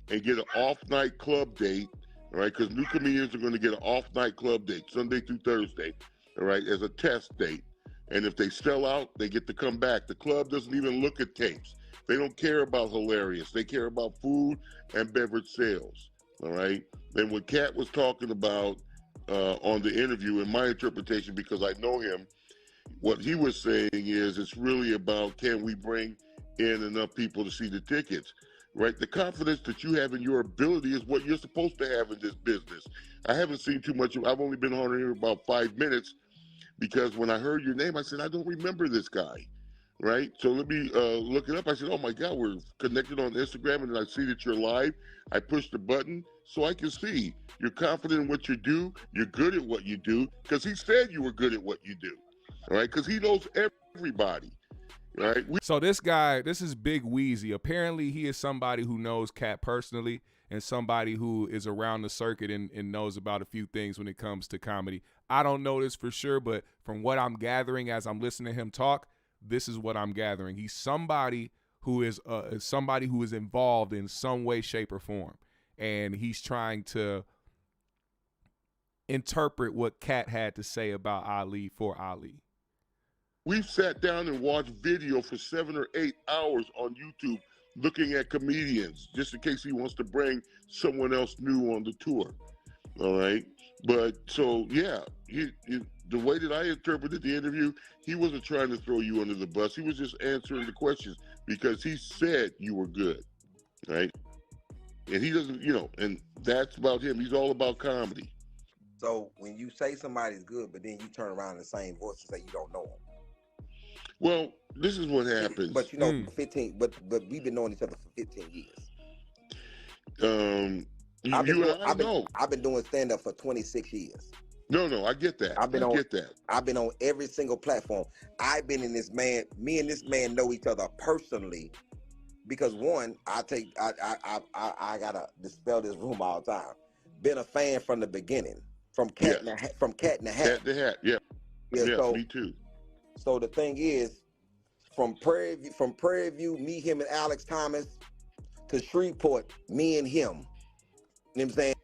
and get an off-night club date, all right? Because new comedians are going to get an off-night club date, Sunday through Thursday, all right, as a test date. And if they sell out, they get to come back. The club doesn't even look at tapes. They don't care about hilarious. They care about food and beverage sales, all right? And what Katt was talking about on the interview, in my interpretation, because I know him, what he was saying is it's really about, can we bring in enough people to see the tickets, right? The confidence that you have in your ability is what you're supposed to have in this business. I haven't seen too much. I've only been on here about 5 minutes because when I heard your name, I said, I don't remember this guy. Right? So let me look it up. I said, oh my God, we're connected on Instagram, and I see that you're live. I pushed the button so I can see you're confident in what you do. You're good at what you do, because he said you were good at what you do. All right? Because he knows everybody. Right? So this guy, this is Big Wheezy. Apparently he is somebody who knows Katt personally and somebody who is around the circuit and knows about a few things when it comes to comedy. I don't know this for sure, but from what I'm gathering as I'm listening to him talk, this is what I'm gathering. He's somebody who is involved in some way, shape, or form, and he's trying to interpret what Katt had to say about Ali for Ali. We've sat down and watched video for 7 or 8 hours on YouTube looking at comedians, just in case he wants to bring someone else new on the tour. All right? But so, yeah, the way that I interpreted the interview, he wasn't trying to throw you under the bus. He was just answering the questions because he said you were good, right? And he doesn't, and that's about him. He's all about comedy. So when you say somebody's good, but then you turn around in the same voice and say you don't know them. Well, this is what happens. But 15. But we've been knowing each other for 15 years. I've been doing stand-up for 26 years. No, I get that. I've been on every single platform. I've been in me and this man know each other personally because one, I gotta dispel this rumor all the time. Been a fan from the beginning, from Katt in the Hat. Katt in the Hat, yeah. Yeah, so, me too. So the thing is, from Prairie View, me, him, and Alex Thomas, to Shreveport, me and him. You know what I'm saying?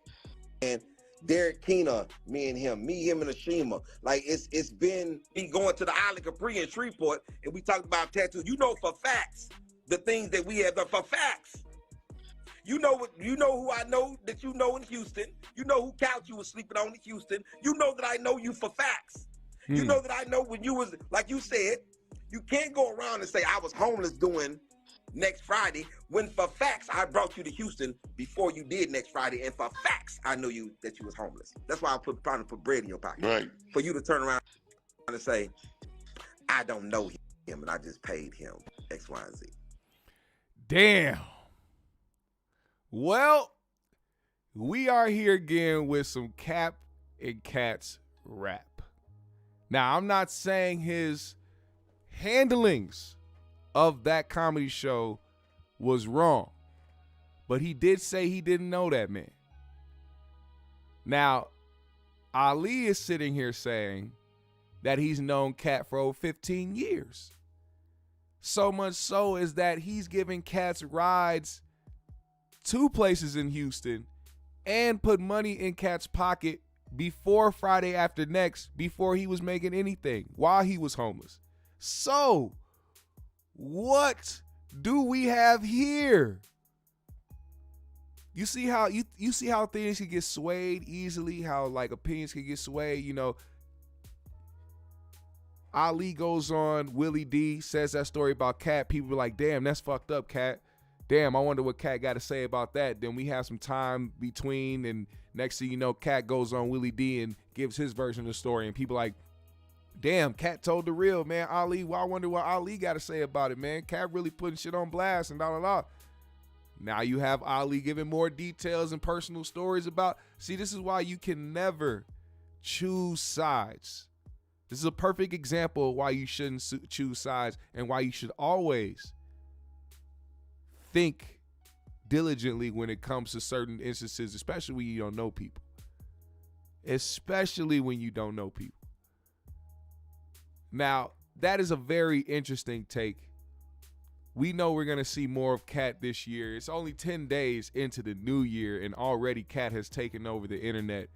And Derek Keener, me, him, and Ashima. Like it's been me going to the Island Capri in Shreveport, and we talked about tattoos. You know for facts the things that we have done for facts. You know who I know that you know in Houston. You know who couch you was sleeping on in Houston. You know that I know you for facts. You know that I know when you was, like you said, you can't go around and say I was homeless doing Next Friday when for facts I brought you to Houston before you did Next Friday, and for facts I knew you that you was homeless. That's why I'm trying to put bread in your pocket. Right. For you to turn around and say, I don't know him and I just paid him X, Y, and Z. Damn. Well, we are here again with some Cap and Katt's rap. Now, I'm not saying his handlings of that comedy show was wrong, but he did say he didn't know that man. Now, Ali is sitting here saying that he's known Katt for over 15 years. So much so is that he's giving Katt's rides 2 places in Houston and put money in Katt's pocket before Friday After Next, before he was making anything, while he was homeless. So, what do we have here? You see how you see how things can get swayed easily, how like opinions can get swayed, you know. Ali goes on, Willie D says that story about Katt. People are like, damn, that's fucked up, Katt. Damn, I wonder what Katt got to say about that. Then we have some time between, and next thing you know, Katt goes on Willie D and gives his version of the story, and people like, damn, Katt told the real, man. Ali, well, I wonder what Ali got to say about it, man. Katt really putting shit on blast and blah. Now you have Ali giving more details and personal stories about, see, this is why you can never choose sides. This is a perfect example of why you shouldn't choose sides and why you should always think diligently when it comes to certain instances, especially when you don't know people. Especially when you don't know people. Now, that is a very interesting take. We know we're going to see more of Katt this year. It's only 10 days into the new year, and already Katt has taken over the internet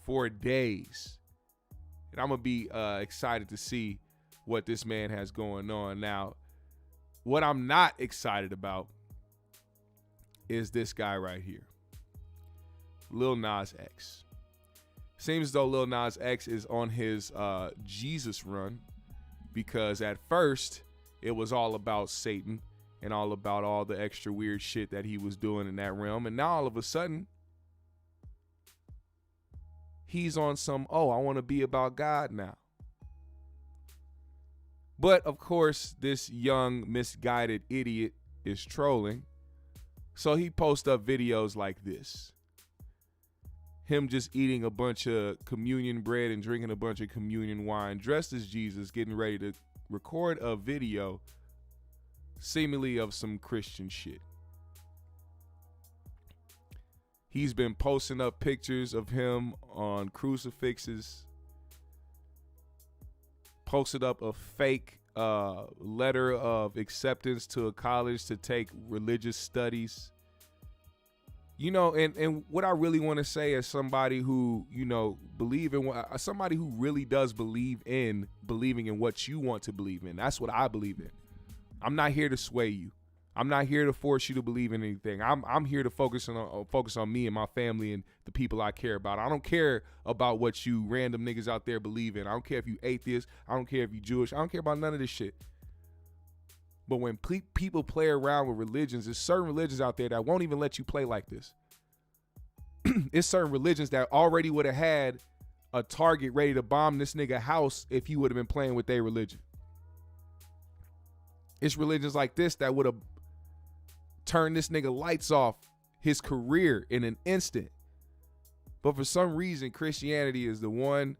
for days. And I'm going to be excited to see what this man has going on. Now, what I'm not excited about is this guy right here, Lil Nas X. Seems as though Lil Nas X is on his Jesus run, because at first it was all about Satan and all about all the extra weird shit that he was doing in that realm. And now all of a sudden, he's on some, I want to be about God now. But of course, this young, misguided idiot is trolling. So he posts up videos like this. Him just eating a bunch of communion bread and drinking a bunch of communion wine, dressed as Jesus, getting ready to record a video seemingly of some Christian shit. He's been posting up pictures of him on crucifixes, posted up a fake letter of acceptance to a college to take religious studies. You know, and what I really want to say as somebody who, you know, somebody who really does believing in what you want to believe in. That's what I believe in. I'm not here to sway you. I'm not here to force you to believe in anything. I'm here to focus on me and my family and the people I care about. I don't care about what you random niggas out there believe in. I don't care if you atheist. I don't care if you Jewish. I don't care about none of this shit. But when people play around with religions, there's certain religions out there that won't even let you play like this. It's certain religions that already would have had a target ready to bomb this nigga house if he would have been playing with their religion. It's religions like this that would have turned this nigga lights off his career in an instant. But for some reason, Christianity is the one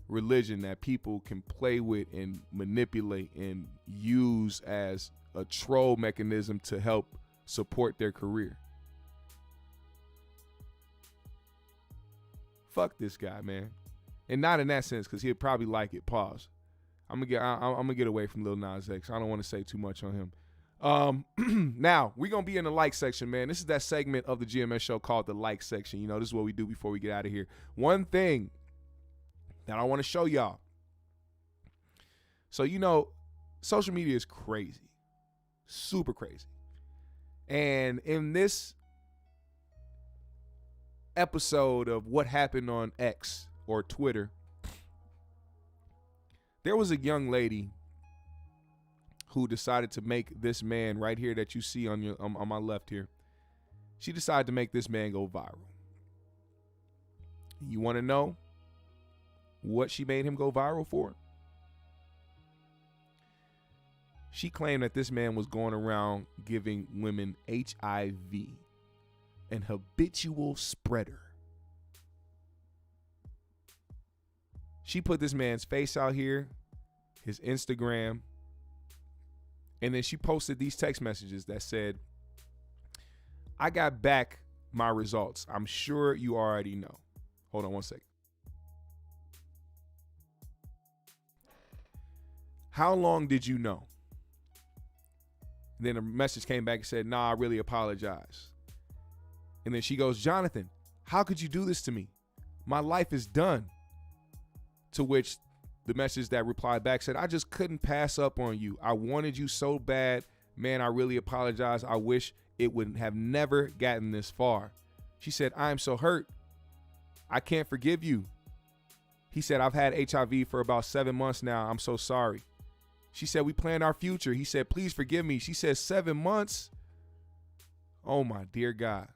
religion that people can play with and manipulate and use as a troll mechanism to help support their career. Fuck this guy, man. And not in that sense, because he'd probably like it. Pause. I'm gonna get away from Lil Nas X. I don't want to say too much on him. Now, we're going to be in the like section, man. This is that segment of the GMS show called the like section. You know, this is what we do before we get out of here. One thing that I want to show y'all. So, you know, social media is crazy. Super crazy. And in this episode of what happened on X or Twitter, there was a young lady who decided to make this man right here that you see on my left here. She decided to make this man go viral. You want to know what she made him go viral for? She claimed that this man was going around giving women HIV, an habitual spreader. She put this man's face out here, his Instagram, and then she posted these text messages that said, I got back my results. I'm sure you already know. Hold on one second. How long did you know? Then a message came back and said, nah, I really apologize. And then she goes, Jonathan, how could you do this to me? My life is done. To which the message that replied back said, I just couldn't pass up on you. I wanted you so bad. Man, I really apologize. I wish it would have never gotten this far. She said, I am so hurt. I can't forgive you. He said, I've had HIV for about 7 months now. I'm so sorry. She said, we planned our future. He said, please forgive me. She said, 7 months? Oh, my dear God.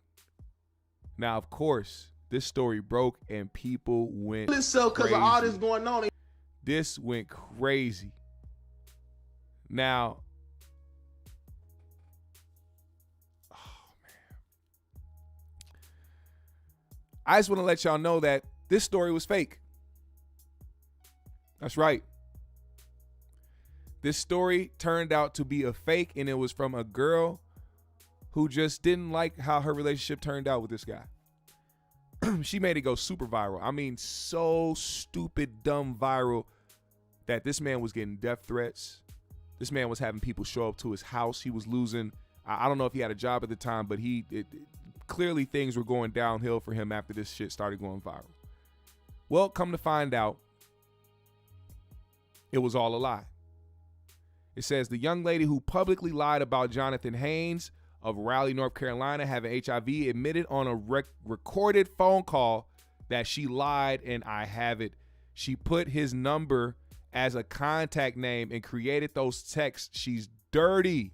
Now, of course, this story broke and people went crazy. Because of all this going on. This went crazy. Now, oh, man. I just want to let y'all know that this story was fake. That's right. This story turned out to be a fake, and it was from a girl who just didn't like how her relationship turned out with this guy. She made it go super viral. I mean, so stupid, dumb viral that this man was getting death threats. This man was having people show up to his house. He was losing. I don't know if he had a job at the time, but clearly things were going downhill for him after this shit started going viral. Well, come to find out, it was all a lie. It says the young lady who publicly lied about Jonathan Haynes of Raleigh, North Carolina, having HIV, admitted on a recorded phone call that she lied, and I have it. She put his number as a contact name and created those texts. She's dirty.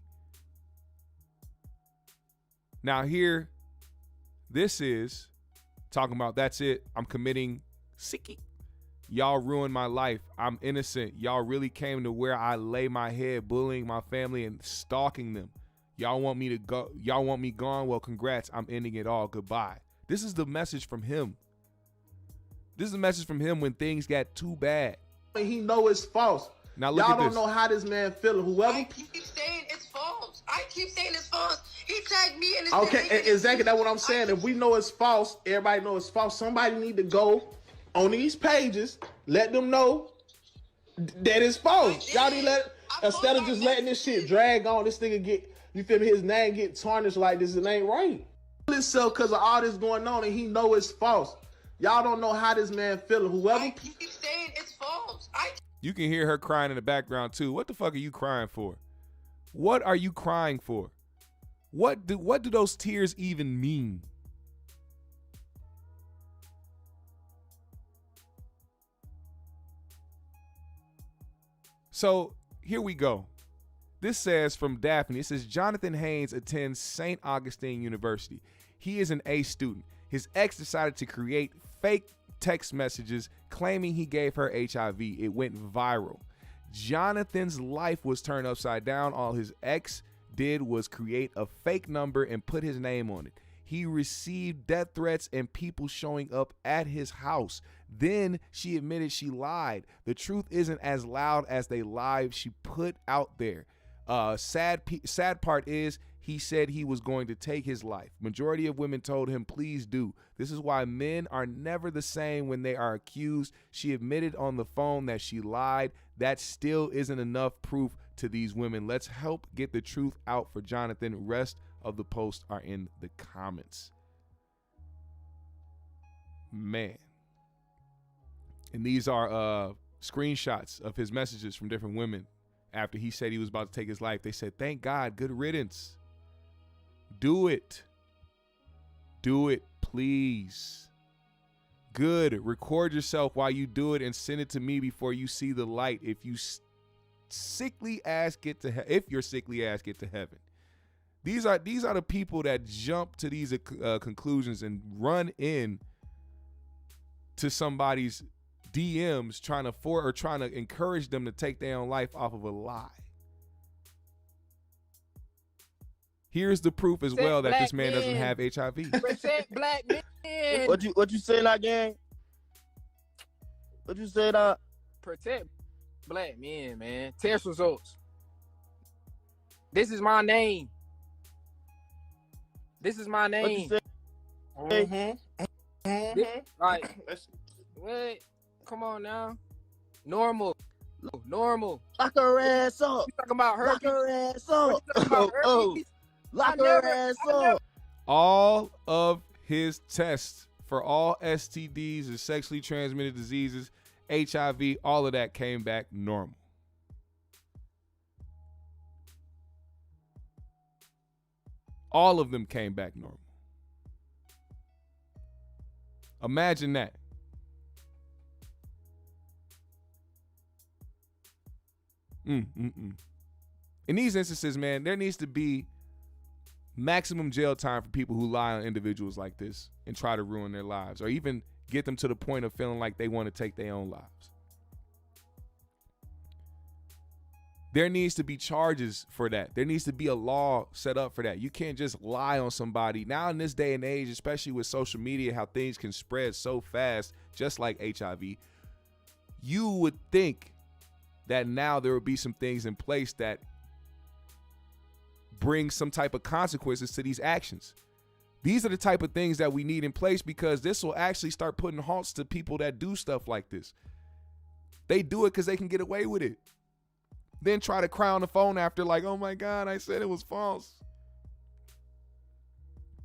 Now here, this is talking about, that's it. I'm committing sicky. Y'all ruined my life. I'm innocent. Y'all really came to where I lay my head, bullying my family and stalking them. Y'all want me to go? Y'all want me gone? Well, congrats. I'm ending it all. Goodbye. This is the message from him. This is the message from him when things got too bad. He know it's false. Now look Y'all at this. don't know how this man feeling. Whoever. I keep saying it's false. I keep saying it's false. He tagged me in his. Okay, exactly. That's what I'm saying. If we know it's false, everybody know it's false. Somebody need to go on these pages, let them know that it's false. Y'all need instead of just letting this shit drag on, this nigga get, you feel me, his name get tarnished like this, it ain't right. Himself because of all this going on and he know it's false. Y'all don't know how this man feeling. Whoever. I keep saying it's false. You can hear her crying in the background too. What the fuck are you crying for? What are you crying for? What do those tears even mean? So here we go. This says from Daphne, it says Jonathan Haynes attends St. Augustine University. He is an A student. His ex decided to create fake text messages claiming he gave her HIV. It went viral. Jonathan's life was turned upside down. All his ex did was create a fake number and put his name on it. He received death threats and people showing up at his house. Then she admitted she lied. The truth isn't as loud as they lied she put out there. Sad part is he said he was going to take his life. Majority of women told him, please do. This is why men are never the same when they are accused. She admitted on the phone that she lied. That still isn't enough proof to these women. Let's help get the truth out for Jonathan. Rest of the post are in the comments. Man. And these are screenshots of his messages from different women after he said he was about to take his life. They said, thank God, good riddance. Do it. Do it, please. Good. Record yourself while you do it and send it to me before you see the light. If you sickly ass get to if your sickly ass get to heaven. These are the people that jump to these conclusions and run in to somebody's DMs trying to encourage them to take their own life off of a lie. Here's the proof as well that this man doesn't have HIV. Protect black men. What you say now, gang? What you say now? Protect black men, man. Test results. This is my name. This is my name. What you say? Like, what? Come on now. Normal. Lock her ass up. You talking about her? Lock her ass up. Lock I her never- ass I never- up. All of his tests for all STDs and sexually transmitted diseases, HIV, all of that came back normal. All of them came back normal. Imagine that. In these instances, man, there needs to be maximum jail time for people who lie on individuals like this and try to ruin their lives, or even get them to the point of feeling like they want to take their own lives. There needs to be charges for that. There needs to be a law set up for that. You can't just lie on somebody. Now in this day and age, especially with social media, how things can spread so fast, just like HIV, you would think that now there would be some things in place that bring some type of consequences to these actions. These are the type of things that we need in place, because this will actually start putting halts to people that do stuff like this. They do it because they can get away with it. Then try to cry on the phone after like, oh my God, I said it was false.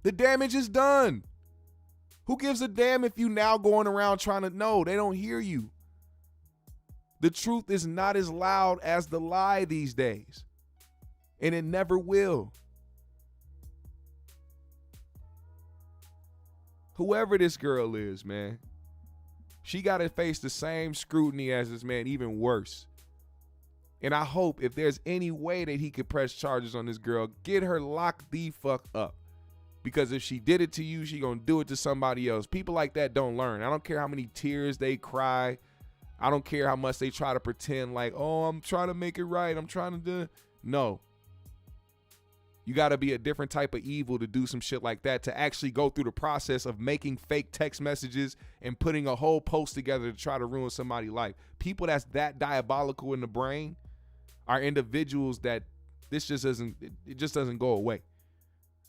The damage is done. Who gives a damn if you now going around trying to know? They don't hear you. The truth is not as loud as the lie these days. And it never will. Whoever this girl is, man, she got to face the same scrutiny as this man, even worse. And I hope if there's any way that he could press charges on this girl, get her locked the fuck up. Because if she did it to you, she gonna do it to somebody else. People like that don't learn. I don't care how many tears they cry. I don't care how much they try to pretend like, oh, I'm trying to make it right. I'm trying to do. No. You got to be a different type of evil to do some shit like that, to actually go through the process of making fake text messages and putting a whole post together to try to ruin somebody's life. People that's that diabolical in the brain are individuals that it just doesn't go away.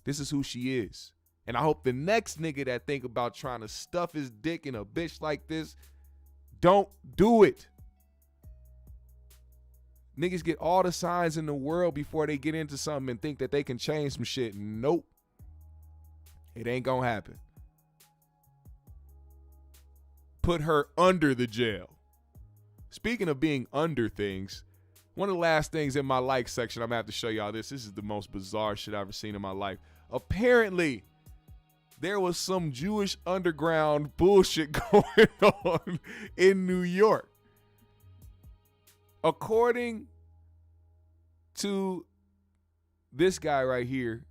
This is who she is. And I hope the next nigga that think about trying to stuff his dick in a bitch like this, don't do it. Niggas get all the signs in the world before they get into something and think that they can change some shit. Nope. It ain't gonna happen. Put her under the jail. Speaking of being under things, one of the last things in my like section, I'm gonna have to show y'all this. This is the most bizarre shit I've ever seen in my life. Apparently, there was some Jewish underground bullshit going on in New York. According to this guy right here,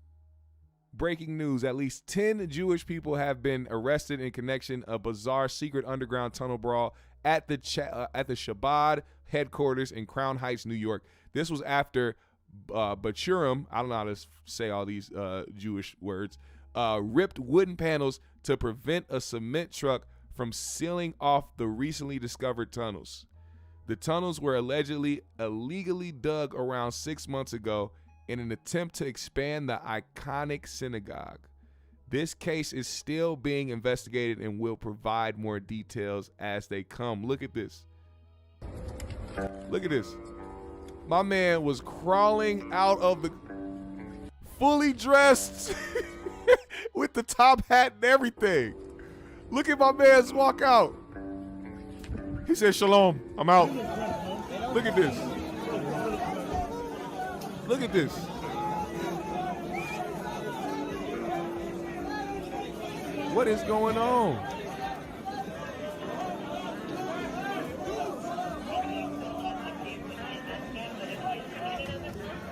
breaking news, at least 10 Jewish people have been arrested in connection a bizarre secret underground tunnel brawl at the Shabbat headquarters in Crown Heights, New York. This was after Bachurim, I don't know how to say all these Jewish words, ripped wooden panels to prevent a cement truck from sealing off the recently discovered tunnels. The tunnels were allegedly illegally dug around 6 months ago in an attempt to expand the iconic synagogue. This case is still being investigated and will provide more details as they come. Look at this. Look at this. My man was crawling out of the, fully dressed with the top hat and everything. Look at my man's walk out. He said, "Shalom, I'm out." Look at this. Look at this. What is going on?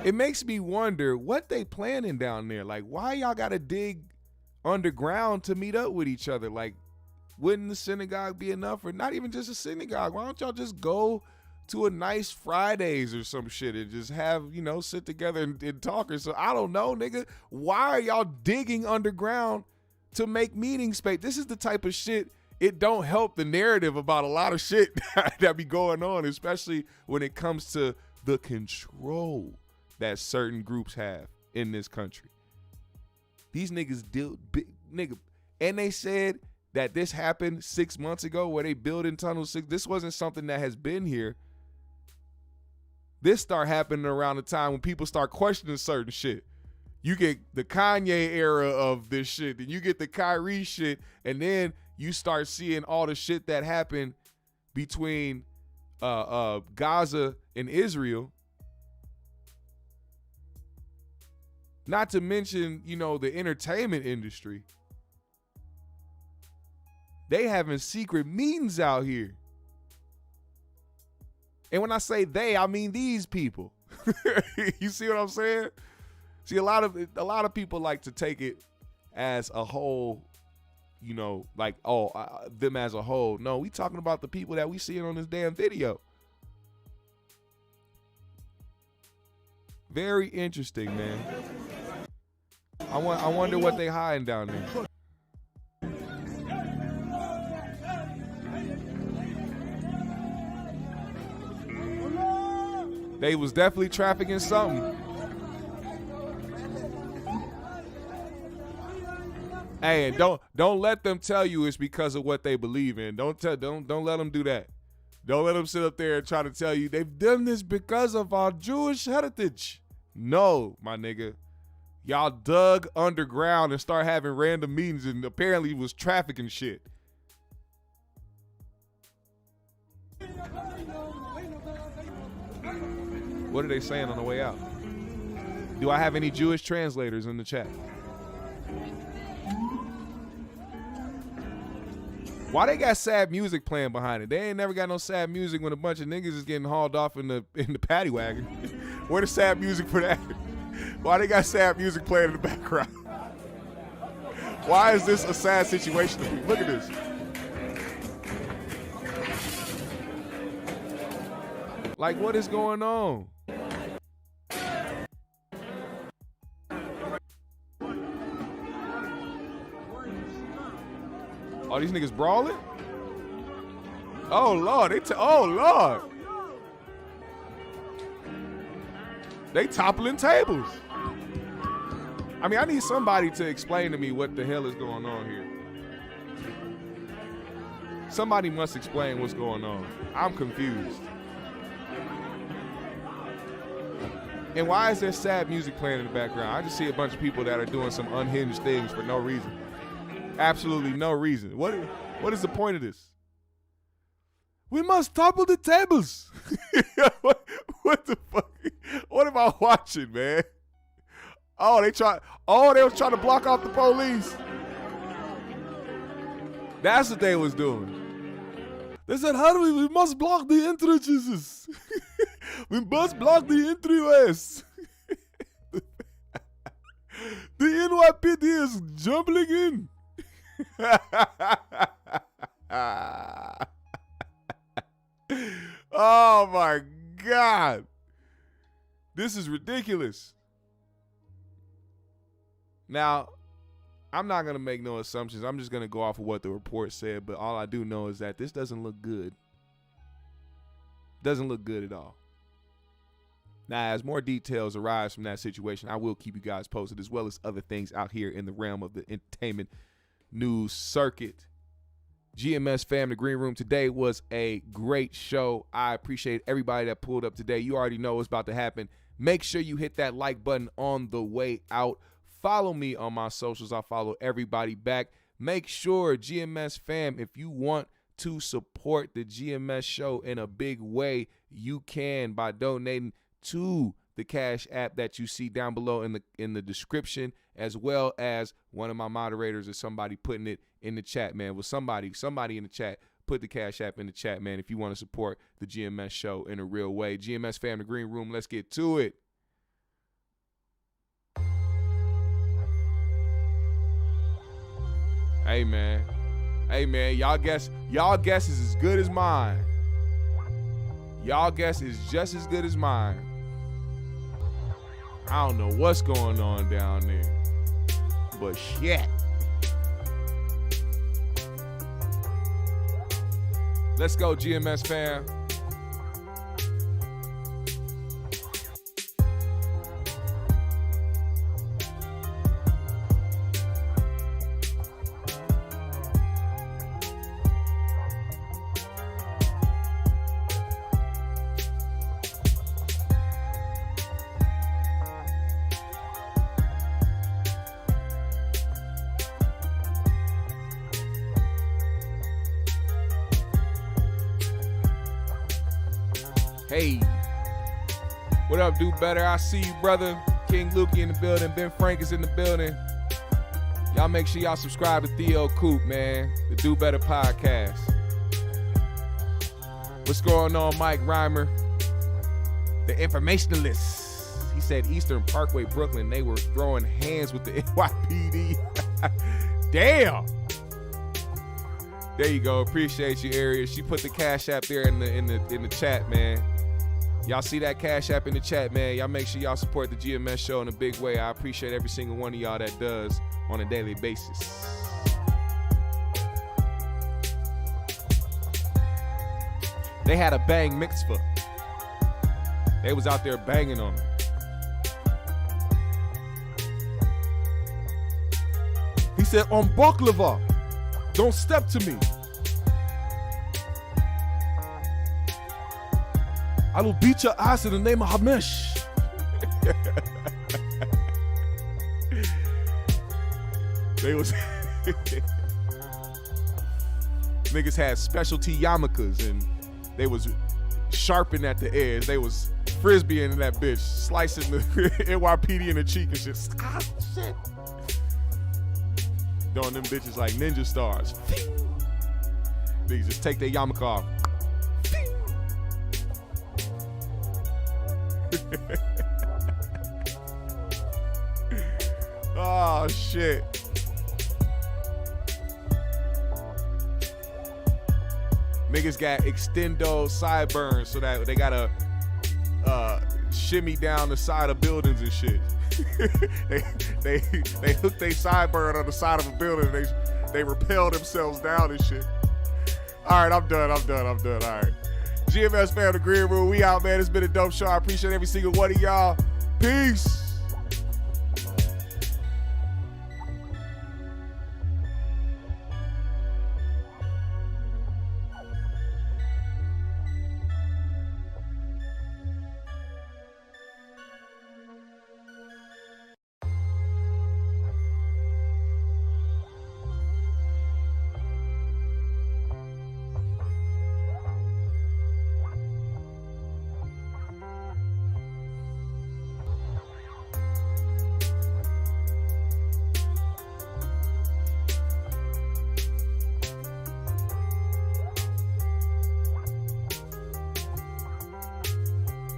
It makes me wonder what they planning down there. Like, why y'all gotta dig underground to meet up with each other? Like, wouldn't the synagogue be enough? Or not even just a synagogue? Why don't y'all just go to a nice Fridays or some shit and just have, you know, sit together and talk or so? I don't know, nigga. Why are y'all digging underground to make meeting space? This is the type of shit, it don't help the narrative about a lot of shit that be going on, especially when it comes to the control that certain groups have in this country. These niggas nigga, and they said that this happened 6 months ago where they building tunnels. This wasn't something that has been here. This start happening around the time when people start questioning certain shit. You get the Kanye era of this shit, then you get the Kyrie shit, and then you start seeing all the shit that happened between Gaza and Israel. Not to mention, you know, the entertainment industry. They having secret meetings out here. And when I say they, I mean these people. You see what I'm saying? See, a lot of people like to take it as a whole, you know, like, them as a whole. No, we talking about the people that we seeing on this damn video. Very interesting, man. I wonder what they hiding down there. They was definitely trafficking something. Hey, and don't let them tell you it's because of what they believe in. Don't let them do that. Don't let them sit up there and try to tell you they've done this because of our Jewish heritage. No, my nigga. Y'all dug underground and start having random meetings and apparently was trafficking shit. What are they saying on the way out? Do I have any Jewish translators in the chat? Why they got sad music playing behind it? They ain't never got no sad music when a bunch of niggas is getting hauled off in the paddy wagon. Where the sad music for that? Why they got sad music playing in the background? Why is this a sad situation to people? Look at this. Like, what is going on? Oh, these niggas brawling? Oh, Lord. Oh, Lord. They toppling tables. I mean, I need somebody to explain to me what the hell is going on here. Somebody must explain what's going on. I'm confused. And why is there sad music playing in the background? I just see a bunch of people that are doing some unhinged things for no reason. Absolutely no reason. What is the point of this? We must topple the tables. What the fuck? What am I watching, man? Oh, they was trying to block off the police. That's what they was doing. They said, how do we must block the entrances. We must block the entryways. The NYPD is jumbling in. Oh my God. This is ridiculous. Now, I'm not going to make no assumptions. I'm just going to go off of what the report said, but all I do know is that this doesn't look good. Doesn't look good at all. Now, as more details arise from that situation, I will keep you guys posted, as well as other things out here in the realm of the entertainment news circuit. GMS fam, the Green Room today was a great show. I appreciate everybody that pulled up today. You already know what's about to happen. Make sure you hit that like button on the way out. Follow me on my socials. I follow everybody back. Make sure, GMS fam, if you want to support the GMS show in a big way, you can by donating to the Cash App that you see down below in the description, as well as one of my moderators or somebody putting it in the chat, man. Well, somebody in the chat, put the Cash App in the chat, man, if you want to support the GMS show in a real way. GMS fam, the Green Room, let's get to it. Hey, man, y'all guess is as good as mine. Y'all guess is just as good as mine. I don't know what's going on down there, but shit. Let's go, GMS fam. Hey, what up, Do Better? I see you, brother. King Lukey in the building. Ben Frank is in the building. Y'all make sure y'all subscribe to Theo Coop, man. The Do Better podcast. What's going on, Mike Reimer? The informationalist. He said Eastern Parkway, Brooklyn, they were throwing hands with the NYPD. Damn. There you go. Appreciate you, Ariel. She put the Cash App there in the chat, man. Y'all see that Cash App in the chat, man. Y'all make sure y'all support the GMS show in a big way. I appreciate every single one of y'all that does on a daily basis. They had a bang mitzvah. They was out there banging on them. He said, on baklava, don't step to me. I will beat your ass in the name of Hamish. They was niggas had specialty yarmulkes and they was sharpened at the edge. They was frisbeeing in that bitch, slicing the NYPD in the cheek and shit. Ah, shit. Doing them bitches like ninja stars. They just take their yarmulke off. Oh shit. Niggas got extendo sideburns so that they gotta shimmy down the side of buildings and shit. they hook their sideburn on the side of a building and they rappel themselves down and shit. Alright, I'm done. Alright. GMS fam, the Green Room, we out, man. It's been a dope show. I appreciate every single one of y'all. Peace.